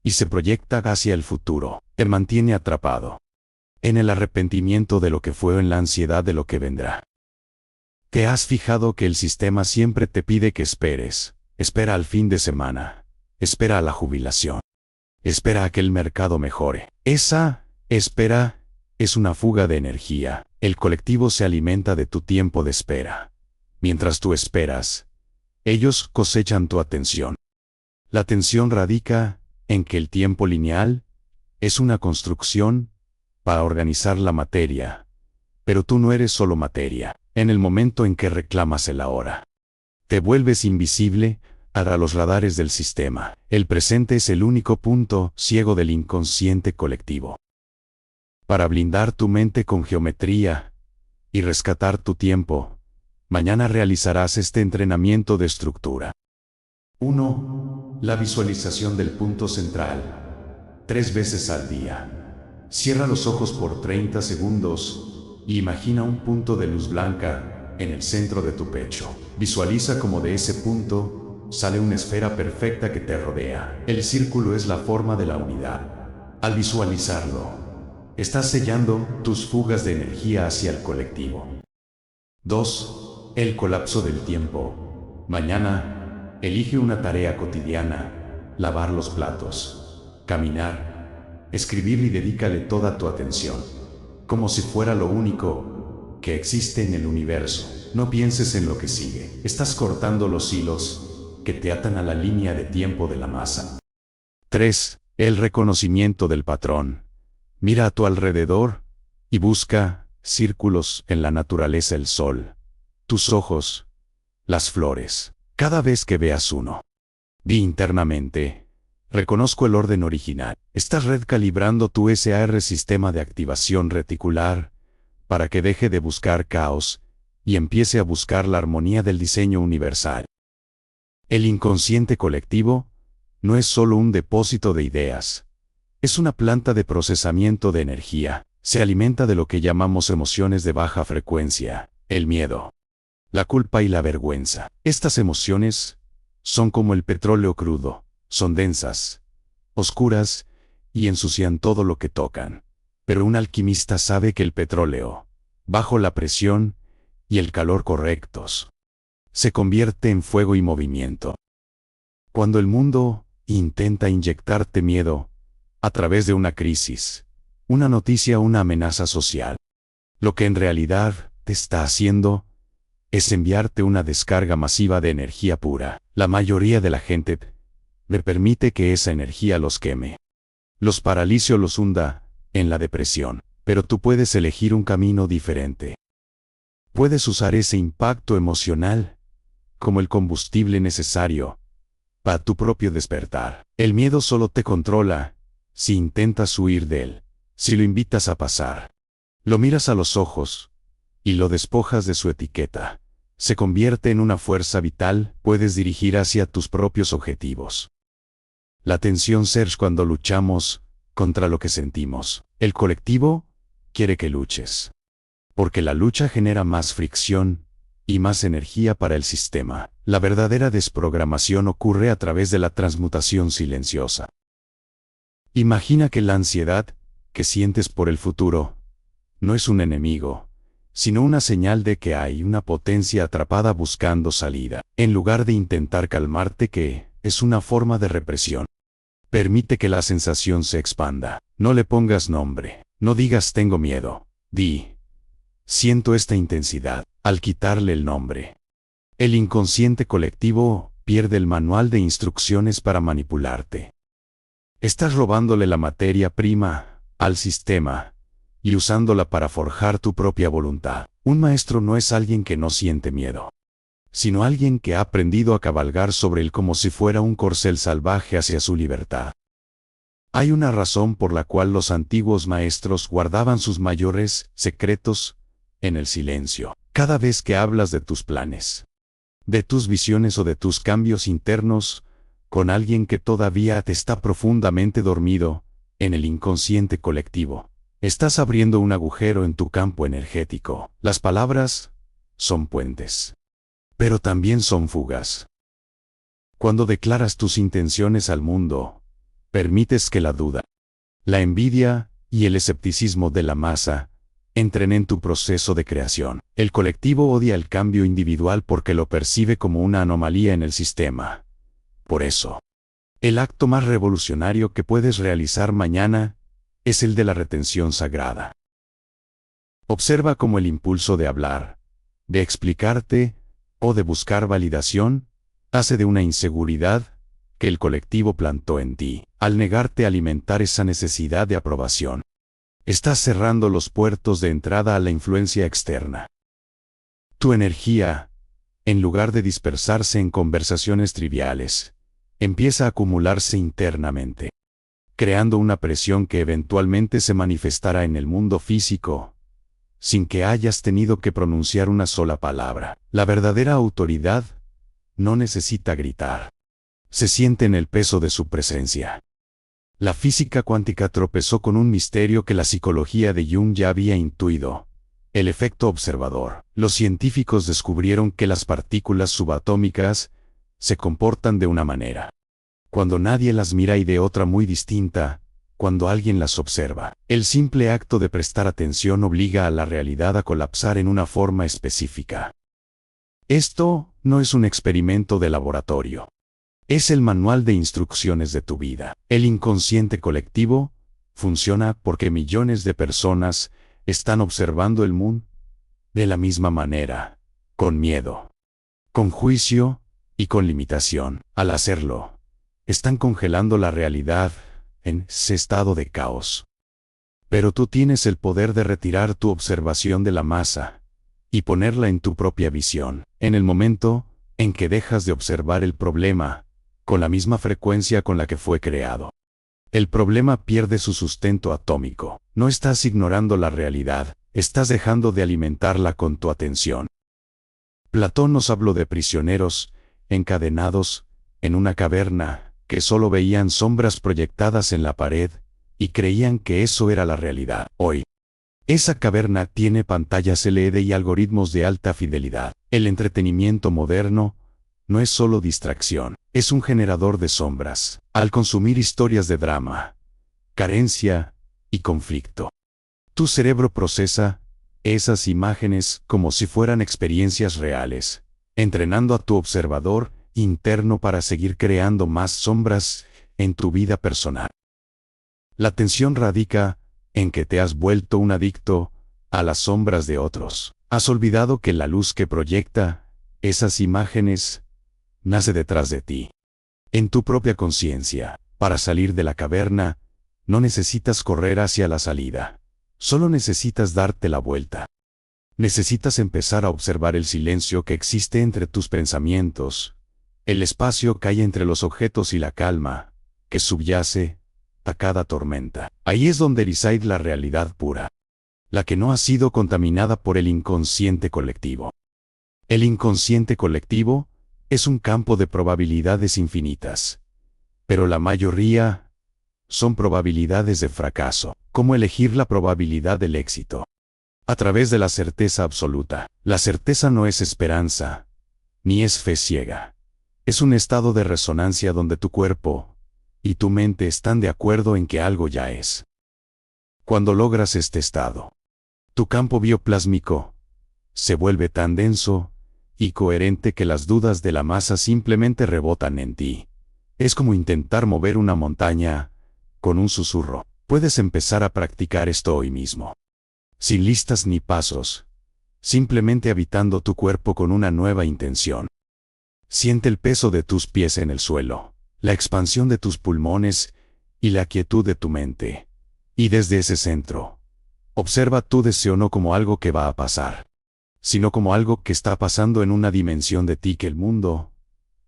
y se proyecta hacia el futuro. Te mantiene atrapado en el arrepentimiento de lo que fue o en la ansiedad de lo que vendrá. ¿Te has fijado que el sistema siempre te pide que esperes? Espera al fin de semana. Espera a la jubilación. Espera a que el mercado mejore. Esa espera es una fuga de energía. El colectivo se alimenta de tu tiempo de espera. Mientras tú esperas, ellos cosechan tu atención. La tensión radica en que el tiempo lineal es una construcción para organizar la materia. Pero tú no eres solo materia. En el momento en que reclamas el ahora, te vuelves invisible para los radares del sistema. El presente es el único punto ciego del inconsciente colectivo. Para blindar tu mente con geometría y rescatar tu tiempo, mañana realizarás este entrenamiento de estructura. 1. La visualización del punto central. 3 veces al día. Cierra los ojos por 30 segundos y imagina un punto de luz blanca en el centro de tu pecho. Visualiza cómo de ese punto sale una esfera perfecta que te rodea. El círculo es la forma de la unidad. Al visualizarlo, estás sellando tus fugas de energía hacia el colectivo. 2. El colapso del tiempo. Mañana, elige una tarea cotidiana: lavar los platos, caminar, escribir, y dedícale toda tu atención, como si fuera lo único que existe en el universo. No pienses en lo que sigue. Estás cortando los hilos que te atan a la línea de tiempo de la masa. 3. El reconocimiento del patrón. Mira a tu alrededor y busca círculos en la naturaleza: el sol, tus ojos, las flores. Cada vez que veas uno, di internamente: reconozco el orden original. Estás recalibrando tu SAR, sistema de activación reticular, para que deje de buscar caos y empiece a buscar la armonía del diseño universal. El inconsciente colectivo no es solo un depósito de ideas. Es una planta de procesamiento de energía. Se alimenta de lo que llamamos emociones de baja frecuencia: el miedo, la culpa y la vergüenza. Estas emociones son como el petróleo crudo. Son densas, oscuras y ensucian todo lo que tocan. Pero un alquimista sabe que el petróleo, bajo la presión y el calor correctos, se convierte en fuego y movimiento. Cuando el mundo intenta inyectarte miedo a través de una crisis, una noticia o una amenaza social, lo que en realidad te está haciendo es enviarte una descarga masiva de energía pura. La mayoría de la gente le permite que esa energía los queme, los paralice o los hunda en la depresión. Pero tú puedes elegir un camino diferente. Puedes usar ese impacto emocional como el combustible necesario para tu propio despertar. El miedo solo te controla si intentas huir de él. Si lo invitas a pasar, lo miras a los ojos y lo despojas de su etiqueta, se convierte en una fuerza vital, puedes dirigir hacia tus propios objetivos. La tensión surge cuando luchamos contra lo que sentimos. El colectivo quiere que luches, porque la lucha genera más fricción y más energía para el sistema. La verdadera desprogramación ocurre a través de la transmutación silenciosa. Imagina que la ansiedad que sientes por el futuro no es un enemigo, sino una señal de que hay una potencia atrapada buscando salida. En lugar de intentar calmarte, que es una forma de represión. Permite que la sensación se expanda. No le pongas nombre. No digas tengo miedo. Di, siento esta intensidad. Al quitarle el nombre, el inconsciente colectivo pierde el manual de instrucciones para manipularte. Estás robándole la materia prima al sistema y usándola para forjar tu propia voluntad. Un maestro no es alguien que no siente miedo, sino alguien que ha aprendido a cabalgar sobre él como si fuera un corcel salvaje hacia su libertad. Hay una razón por la cual los antiguos maestros guardaban sus mayores secretos en el silencio. Cada vez que hablas de tus planes, de tus visiones o de tus cambios internos, con alguien que todavía te está profundamente dormido, en el inconsciente colectivo, estás abriendo un agujero en tu campo energético. Las palabras son puentes, pero también son fugas. Cuando declaras tus intenciones al mundo, permites que la duda, la envidia y el escepticismo de la masa entren en tu proceso de creación. El colectivo odia el cambio individual porque lo percibe como una anomalía en el sistema. Por eso, el acto más revolucionario que puedes realizar mañana es el de la retención sagrada. Observa cómo el impulso de hablar, de explicarte o de buscar validación hace de una inseguridad que el colectivo plantó en ti. Al negarte a alimentar esa necesidad de aprobación, estás cerrando los puertos de entrada a la influencia externa. Tu energía, en lugar de dispersarse en conversaciones triviales, empieza a acumularse internamente, creando una presión que eventualmente se manifestará en el mundo físico, sin que hayas tenido que pronunciar una sola palabra. La verdadera autoridad no necesita gritar. Se siente en el peso de su presencia. La física cuántica tropezó con un misterio que la psicología de Jung ya había intuido: el efecto observador. Los científicos descubrieron que las partículas subatómicas se comportan de una manera cuando nadie las mira y de otra muy distinta cuando alguien las observa. El simple acto de prestar atención obliga a la realidad a colapsar en una forma específica. Esto no es un experimento de laboratorio. Es el manual de instrucciones de tu vida. El inconsciente colectivo funciona porque millones de personas están observando el mundo de la misma manera, con miedo, con juicio y con limitación. Al hacerlo, están congelando la realidad en ese estado de caos. Pero tú tienes el poder de retirar tu observación de la masa y ponerla en tu propia visión. En el momento en que dejas de observar el problema con la misma frecuencia con la que fue creado, el problema pierde su sustento atómico. No estás ignorando la realidad, estás dejando de alimentarla con tu atención. Platón nos habló de prisioneros encadenados en una caverna que solo veían sombras proyectadas en la pared y creían que eso era la realidad. Hoy, esa caverna tiene pantallas LED y algoritmos de alta fidelidad. El entretenimiento moderno no es solo distracción, es un generador de sombras. Al consumir historias de drama, carencia y conflicto, tu cerebro procesa esas imágenes como si fueran experiencias reales, entrenando a tu observador interno para seguir creando más sombras en tu vida personal. La tensión radica en que te has vuelto un adicto a las sombras de otros. Has olvidado que la luz que proyecta esas imágenes nace detrás de ti, en tu propia conciencia. Para salir de la caverna, no necesitas correr hacia la salida. Solo necesitas darte la vuelta. Necesitas empezar a observar el silencio que existe entre tus pensamientos, el espacio que hay entre los objetos y la calma que subyace a cada tormenta. Ahí es donde reside la realidad pura. la que no ha sido contaminada por el inconsciente colectivo. El inconsciente colectivo es un campo de probabilidades infinitas, pero la mayoría son probabilidades de fracaso. ¿Cómo elegir la probabilidad del éxito? A través de la certeza absoluta. La certeza no es esperanza, ni es fe ciega. Es un estado de resonancia donde tu cuerpo y tu mente están de acuerdo en que algo ya es. Cuando logras este estado, tu campo bioplásmico se vuelve tan denso y coherente que las dudas de la masa simplemente rebotan en ti. Es como intentar mover una montaña con un susurro. Puedes empezar a practicar esto hoy mismo. Sin listas ni pasos, simplemente habitando tu cuerpo con una nueva intención. Siente el peso de tus pies en el suelo, la expansión de tus pulmones y la quietud de tu mente. Y desde ese centro, observa tu deseo no como algo que va a pasar, sino como algo que está pasando en una dimensión de ti que el mundo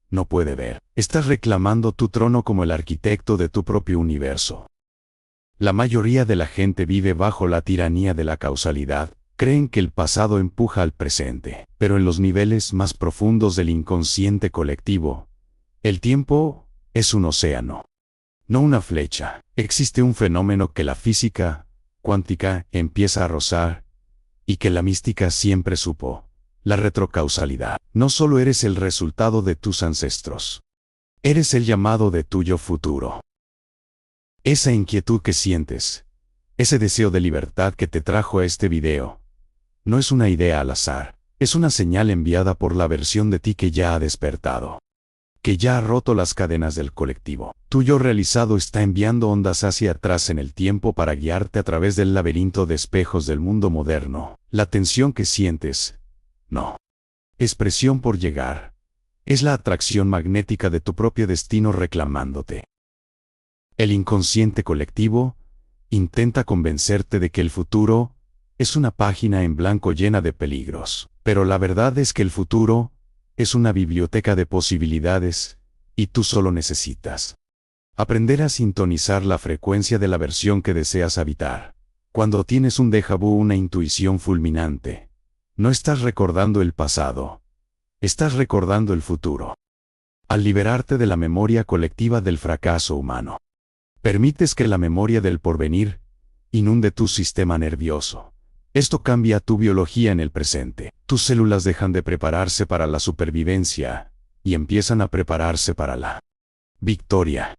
no puede ver. Estás reclamando tu trono como el arquitecto de tu propio universo. La mayoría de la gente vive bajo la tiranía de la causalidad. Creen que el pasado empuja al presente, pero en los niveles más profundos del inconsciente colectivo, el tiempo es un océano, no una flecha. Existe un fenómeno que la física cuántica empieza a rozar y que la mística siempre supo: la retrocausalidad. No solo eres el resultado de tus ancestros, eres el llamado de tu yo futuro. Esa inquietud que sientes, ese deseo de libertad que te trajo a este video, no es una idea al azar, es una señal enviada por la versión de ti que ya ha despertado, que ya ha roto las cadenas del colectivo. Tu yo realizado está enviando ondas hacia atrás en el tiempo para guiarte a través del laberinto de espejos del mundo moderno. La tensión que sientes, no es presión por llegar, es la atracción magnética de tu propio destino reclamándote. El inconsciente colectivo intenta convencerte de que el futuro es una página en blanco llena de peligros, pero la verdad es que el futuro es una biblioteca de posibilidades, y tú solo necesitas aprender a sintonizar la frecuencia de la versión que deseas habitar. Cuando tienes un déjà vu, una intuición fulminante, no estás recordando el pasado, estás recordando el futuro. Al liberarte de la memoria colectiva del fracaso humano, permites que la memoria del porvenir inunde tu sistema nervioso. Esto cambia tu biología en el presente. Tus células dejan de prepararse para la supervivencia y empiezan a prepararse para la victoria.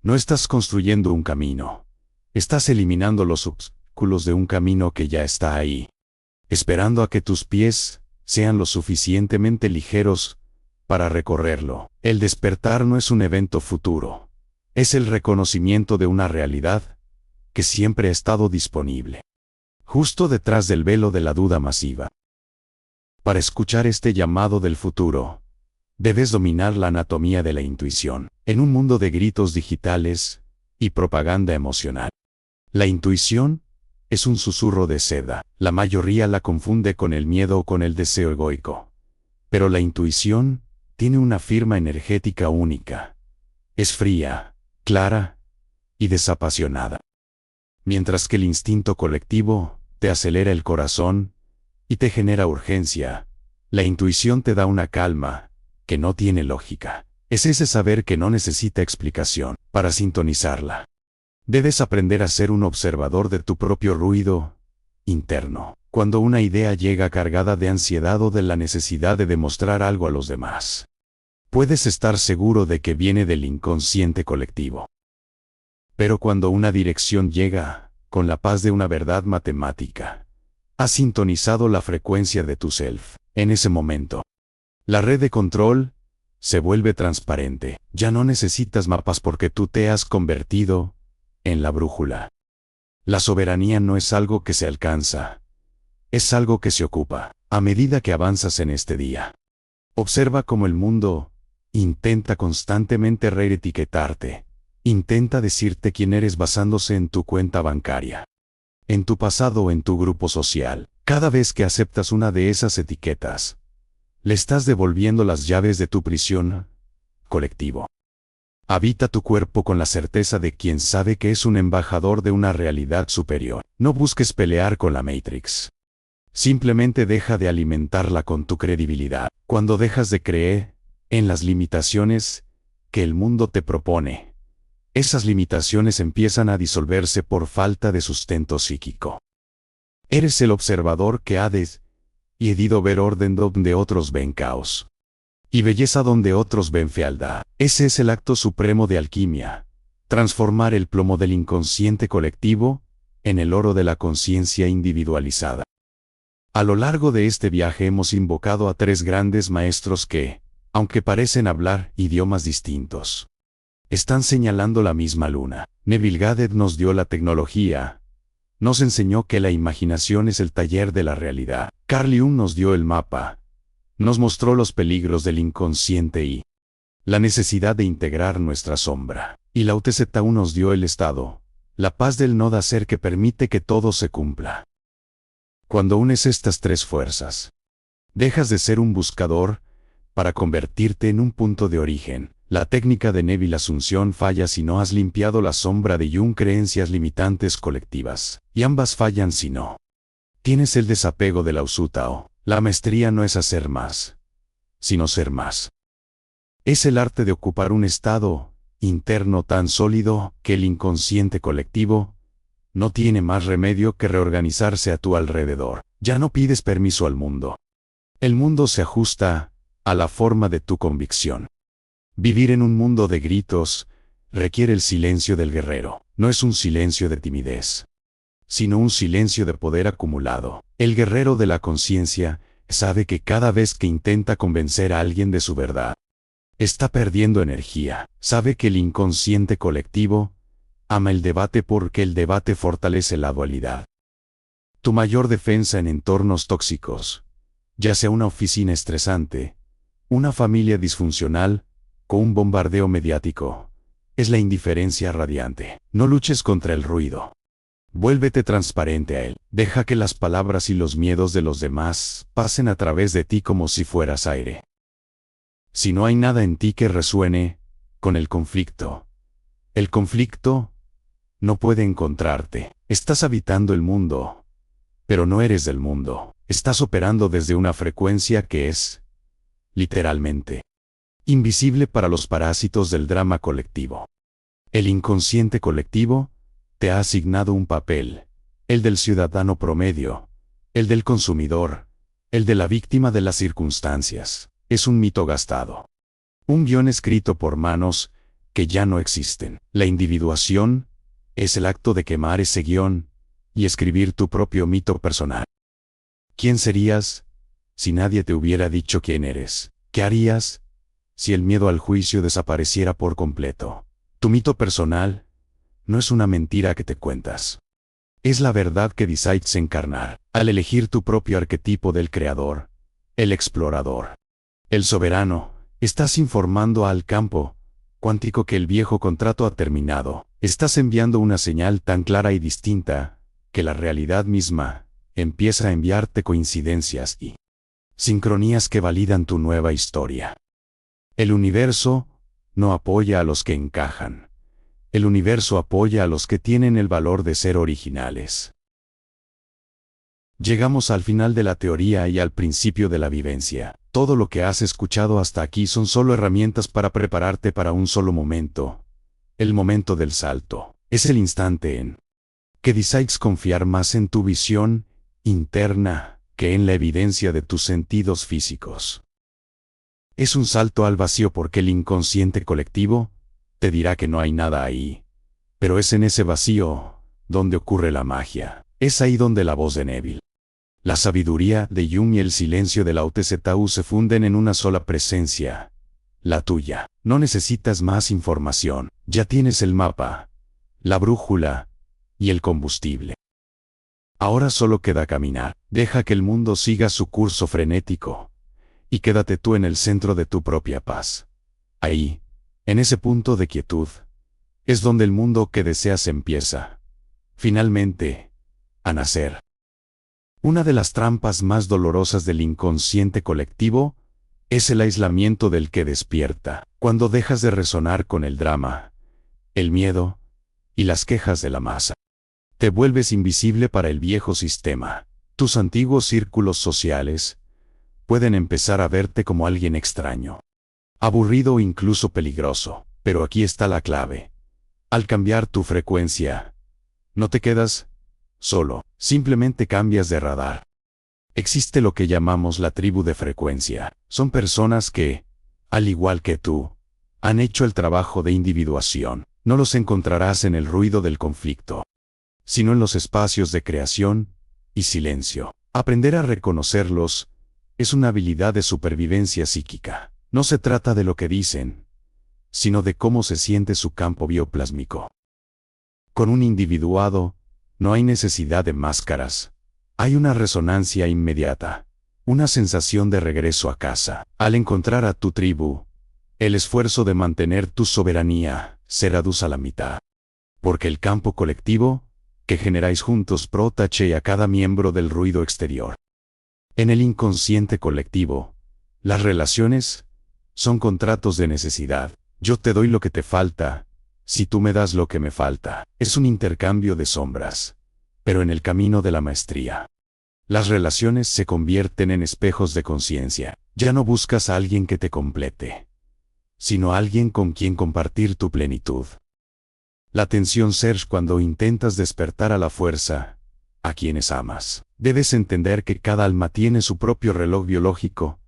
No estás construyendo un camino, estás eliminando los obstáculos de un camino que ya está ahí, esperando a que tus pies sean lo suficientemente ligeros para recorrerlo. El despertar no es un evento futuro, es el reconocimiento de una realidad que siempre ha estado disponible, justo detrás del velo de la duda masiva. Para escuchar este llamado del futuro, debes dominar la anatomía de la intuición. En un mundo de gritos digitales y propaganda emocional, la intuición es un susurro de seda. La mayoría la confunde con el miedo o con el deseo egoico. Pero la intuición tiene una firma energética única. Es fría, clara y desapasionada. Mientras que el instinto colectivo te acelera el corazón y te genera urgencia, la intuición te da una calma que no tiene lógica. Es ese saber que no necesita explicación para sintonizarla. Debes aprender a ser un observador de tu propio ruido interno. Cuando una idea llega cargada de ansiedad o de la necesidad de demostrar algo a los demás, puedes estar seguro de que viene del inconsciente colectivo. Pero cuando una dirección llega con la paz de una verdad matemática, has sintonizado la frecuencia de tu self. En ese momento, la red de control se vuelve transparente. Ya no necesitas mapas porque tú te has convertido en la brújula. La soberanía no es algo que se alcanza, es algo que se ocupa. A medida que avanzas en este día, observa cómo el mundo intenta constantemente reetiquetarte. Intenta decirte quién eres basándose en tu cuenta bancaria, en tu pasado o en tu grupo social. Cada vez que aceptas una de esas etiquetas, le estás devolviendo las llaves de tu prisión colectivo. Habita tu cuerpo con la certeza de quien sabe que es un embajador de una realidad superior. No busques pelear con la Matrix. Simplemente deja de alimentarla con tu credibilidad. Cuando dejas de creer en las limitaciones que el mundo te propone, esas limitaciones empiezan a disolverse por falta de sustento psíquico. Eres el observador que ha decidido ver orden donde otros ven caos, y belleza donde otros ven fealdad. Ese es el acto supremo de alquimia: transformar el plomo del inconsciente colectivo en el oro de la conciencia individualizada. A lo largo de este viaje hemos invocado a tres grandes maestros que, aunque parecen hablar idiomas distintos, están señalando la misma luna. Neville Goddard nos dio la tecnología, nos enseñó que la imaginación es el taller de la realidad. Carl Jung nos dio el mapa, nos mostró los peligros del inconsciente y la necesidad de integrar nuestra sombra. Y Lao Tse nos dio el estado, la paz del no hacer que permite que todo se cumpla. Cuando unes estas tres fuerzas, dejas de ser un buscador para convertirte en un punto de origen. La técnica de Neville Asunción falla si no has limpiado la sombra de Jung, creencias limitantes colectivas, y ambas fallan si no tienes el desapego de Lao Tzu Tao. La maestría no es hacer más, sino ser más. Es el arte de ocupar un estado interno tan sólido que el inconsciente colectivo no tiene más remedio que reorganizarse a tu alrededor. Ya no pides permiso al mundo. El mundo se ajusta a la forma de tu convicción. Vivir en un mundo de gritos requiere el silencio del guerrero. No es un silencio de timidez, sino un silencio de poder acumulado. El guerrero de la conciencia sabe que cada vez que intenta convencer a alguien de su verdad, está perdiendo energía. Sabe que el inconsciente colectivo ama el debate porque el debate fortalece la dualidad. Tu mayor defensa en entornos tóxicos, ya sea una oficina estresante, una familia disfuncional o un bombardeo mediático, es la indiferencia radiante. No luches contra el ruido. Vuélvete transparente a él. Deja que las palabras y los miedos de los demás pasen a través de ti como si fueras aire. Si no hay nada en ti que resuene con el conflicto no puede encontrarte. Estás habitando el mundo, pero no eres del mundo. Estás operando desde una frecuencia que es, literalmente, invisible para los parásitos del drama colectivo. El inconsciente colectivo te ha asignado un papel: el del ciudadano promedio, el del consumidor, el de la víctima de las circunstancias. Es un mito gastado. Un guión escrito por manos que ya no existen. La individuación es el acto de quemar ese guión y escribir tu propio mito personal. ¿Quién serías si nadie te hubiera dicho quién eres? ¿Qué harías si el miedo al juicio desapareciera por completo? Tu mito personal no es una mentira que te cuentas. Es la verdad que decides encarnar al elegir tu propio arquetipo del creador, el explorador, el soberano. Estás informando al campo cuántico que el viejo contrato ha terminado. Estás enviando una señal tan clara y distinta que la realidad misma empieza a enviarte coincidencias y sincronías que validan tu nueva historia. El universo no apoya a los que encajan. El universo apoya a los que tienen el valor de ser originales. Llegamos al final de la teoría y al principio de la vivencia. Todo lo que has escuchado hasta aquí son solo herramientas para prepararte para un solo momento. El momento del salto. Es el instante en que decides confiar más en tu visión interna que en la evidencia de tus sentidos físicos. Es un salto al vacío porque el inconsciente colectivo te dirá que no hay nada ahí. Pero es en ese vacío donde ocurre la magia. Es ahí donde la voz de Neville, la sabiduría de Jung y el silencio de Lao Tse se funden en una sola presencia, la tuya. No necesitas más información. Ya tienes el mapa, la brújula y el combustible. Ahora solo queda caminar. Deja que el mundo siga su curso frenético y quédate tú en el centro de tu propia paz. Ahí, en ese punto de quietud, es donde el mundo que deseas empieza, finalmente, a nacer. Una de las trampas más dolorosas del inconsciente colectivo Es el aislamiento del que despierta, cuando dejas de resonar con el drama, el miedo y las quejas de la masa. Te vuelves invisible para el viejo sistema. Tus antiguos círculos sociales pueden empezar a verte como alguien extraño, aburrido o incluso peligroso. Pero aquí está la clave. Al cambiar tu frecuencia, no te quedas solo, simplemente cambias de radar. Existe lo que llamamos la tribu de frecuencia. Son personas que, al igual que tú, han hecho el trabajo de individuación. No los encontrarás en el ruido del conflicto, sino en los espacios de creación y silencio. Aprender a reconocerlos es una habilidad de supervivencia psíquica. No se trata de lo que dicen, sino de cómo se siente su campo bioplásmico. Con un individuado, no hay necesidad de máscaras. Hay una resonancia inmediata, una sensación de regreso a casa. Al encontrar a tu tribu, el esfuerzo de mantener tu soberanía se reduce a la mitad. Porque el campo colectivo que generáis juntos protege a cada miembro del ruido exterior. En el inconsciente colectivo, las relaciones son contratos de necesidad. Yo te doy lo que te falta, si tú me das lo que me falta. Es un intercambio de sombras, pero en el camino de la maestría. Las relaciones se convierten en espejos de conciencia. Ya no buscas a alguien que te complete, sino a alguien con quien compartir tu plenitud. La tensión surge cuando intentas despertar a la fuerza a quienes amas. Debes entender que cada alma tiene su propio reloj biológico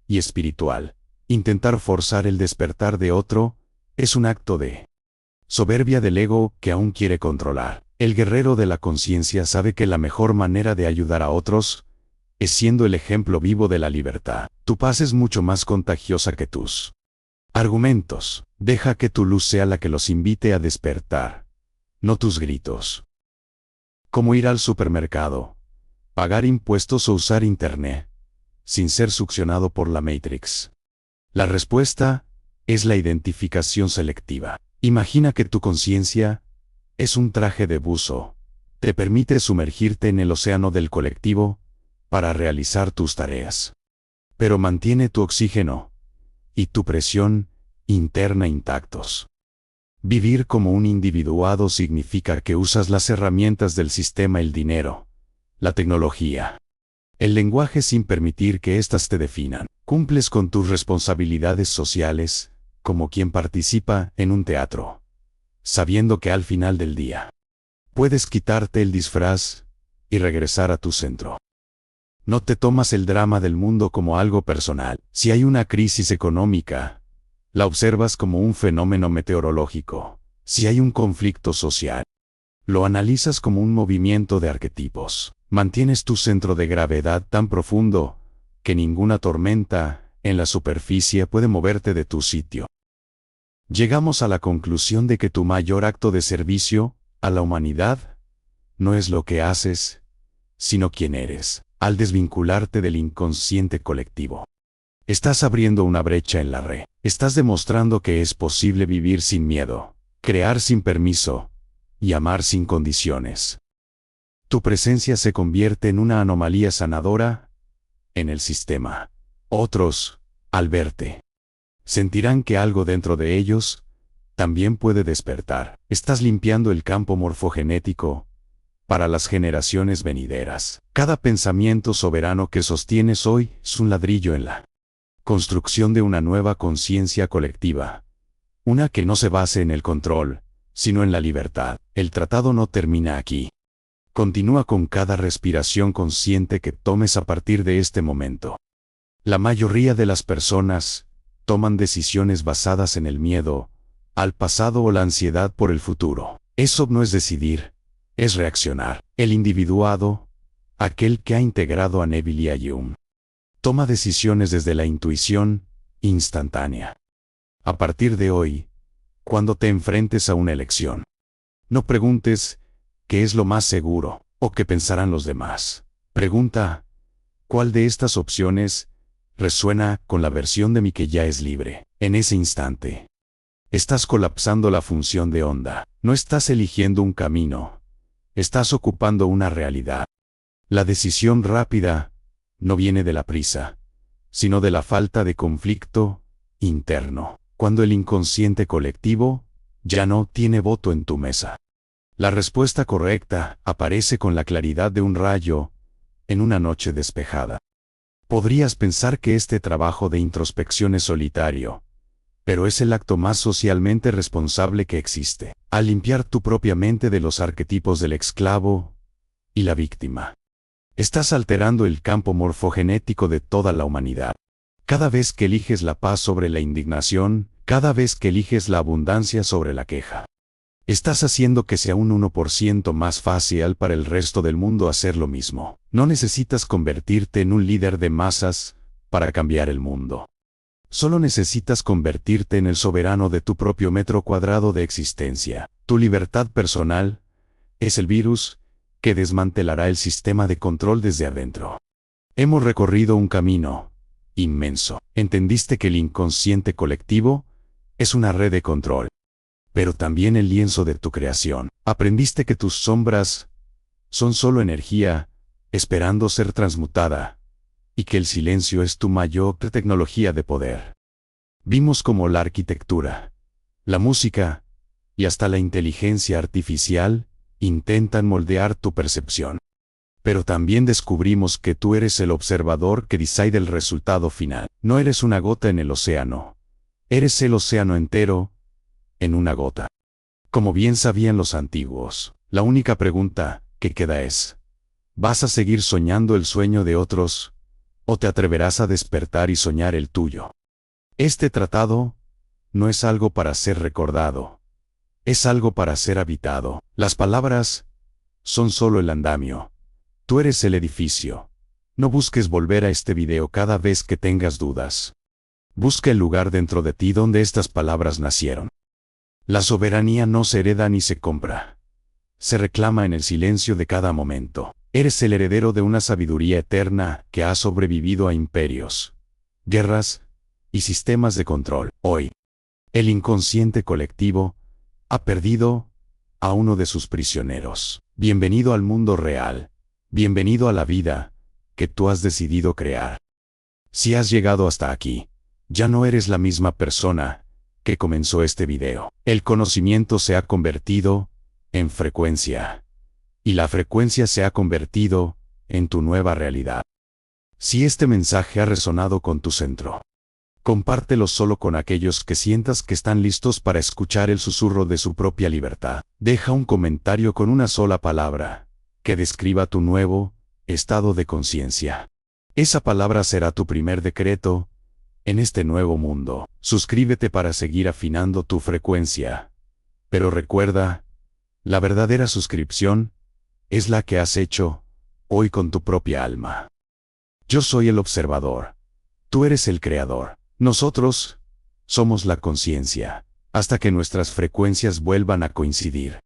y espiritual. Intentar forzar el despertar de otro es un acto de soberbia del ego que aún quiere controlar. El guerrero de la conciencia sabe que la mejor manera de ayudar a otros es siendo el ejemplo vivo de la libertad. Tu paz es mucho más contagiosa que tus argumentos. Deja que tu luz sea la que los invite a despertar, no tus gritos. Como ir al supermercado, pagar impuestos o usar internet, sin ser succionado por la Matrix. La respuesta es la identificación selectiva. Imagina que tu conciencia es un traje de buzo. Te permite sumergirte en el océano del colectivo para realizar tus tareas. Pero mantiene tu oxígeno y tu presión interna intactos. Vivir como un individuado significa que usas las herramientas del sistema, el dinero, la tecnología, el lenguaje sin permitir que éstas te definan. Cumples con tus responsabilidades sociales, como quien participa en un teatro, sabiendo que al final del día puedes quitarte el disfraz y regresar a tu centro. No te tomas el drama del mundo como algo personal. Si hay una crisis económica, la observas como un fenómeno meteorológico. Si hay un conflicto social, lo analizas como un movimiento de arquetipos. Mantienes tu centro de gravedad tan profundo que ninguna tormenta en la superficie puede moverte de tu sitio. Llegamos a la conclusión de que tu mayor acto de servicio a la humanidad no es lo que haces, sino quién eres. Al desvincularte del inconsciente colectivo, estás abriendo una brecha en la red. Estás demostrando que es posible vivir sin miedo, crear sin permiso y amar sin condiciones. Tu presencia se convierte en una anomalía sanadora en el sistema. Otros, al verte, sentirán que algo dentro de ellos también puede despertar. Estás limpiando el campo morfogenético para las generaciones venideras. Cada pensamiento soberano que sostienes hoy es un ladrillo en la construcción de una nueva conciencia colectiva. Una que no se base en el control, sino en la libertad. El tratado no termina aquí. Continúa con cada respiración consciente que tomes a partir de este momento. La mayoría de las personas toman decisiones basadas en el miedo al pasado o la ansiedad por el futuro. Eso no es decidir, es reaccionar. El individuado, aquel que ha integrado a Neville y a Jung, toma decisiones desde la intuición instantánea. A partir de hoy, cuando te enfrentes a una elección, no preguntes qué es lo más seguro o qué pensarán los demás. Pregunta, ¿cuál de estas opciones resuena con la versión de mí que ya es libre? En ese instante, estás colapsando la función de onda. No estás eligiendo un camino, estás ocupando una realidad. La decisión rápida no viene de la prisa, sino de la falta de conflicto interno, cuando el inconsciente colectivo ya no tiene voto en tu mesa. La respuesta correcta aparece con la claridad de un rayo en una noche despejada. Podrías pensar que este trabajo de introspección es solitario, pero es el acto más socialmente responsable que existe, al limpiar tu propia mente de los arquetipos del esclavo y la víctima. Estás alterando el campo morfogenético de toda la humanidad. Cada vez que eliges la paz sobre la indignación, cada vez que eliges la abundancia sobre la queja, estás haciendo que sea un 1% más fácil para el resto del mundo hacer lo mismo. No necesitas convertirte en un líder de masas para cambiar el mundo. Solo necesitas convertirte en el soberano de tu propio metro cuadrado de existencia. Tu libertad personal es el virus que desmantelará el sistema de control desde adentro. Hemos recorrido un camino inmenso. Entendiste que el inconsciente colectivo es una red de control, pero también el lienzo de tu creación. Aprendiste que tus sombras son solo energía esperando ser transmutada, y que el silencio es tu mayor tecnología de poder. Vimos cómo la arquitectura, la música y hasta la inteligencia artificial intentan moldear tu percepción. Pero también descubrimos que tú eres el observador que decide el resultado final. No eres una gota en el océano. Eres el océano entero en una gota. Como bien sabían los antiguos, la única pregunta que queda es: ¿vas a seguir soñando el sueño de otros, o te atreverás a despertar y soñar el tuyo? Este tratado no es algo para ser recordado, es algo para ser habitado. Las palabras son solo el andamio. Tú eres el edificio. No busques volver a este video cada vez que tengas dudas. Busca el lugar dentro de ti donde estas palabras nacieron. La soberanía no se hereda ni se compra. Se reclama en el silencio de cada momento. Eres el heredero de una sabiduría eterna que ha sobrevivido a imperios, guerras y sistemas de control. Hoy, el inconsciente colectivo ha perdido a uno de sus prisioneros. Bienvenido al mundo real. Bienvenido a la vida que tú has decidido crear. Si has llegado hasta aquí, ya no eres la misma persona que comenzó este video. El conocimiento se ha convertido en frecuencia, y la frecuencia se ha convertido en tu nueva realidad. Si este mensaje ha resonado con tu centro, compártelo solo con aquellos que sientas que están listos para escuchar el susurro de su propia libertad. Deja un comentario con una sola palabra que describa tu nuevo estado de conciencia. Esa palabra será tu primer decreto en este nuevo mundo. Suscríbete para seguir afinando tu frecuencia. Pero recuerda, la verdadera suscripción es la que has hecho hoy con tu propia alma. Yo soy el observador. Tú eres el creador. Nosotros somos la conciencia, hasta que nuestras frecuencias vuelvan a coincidir.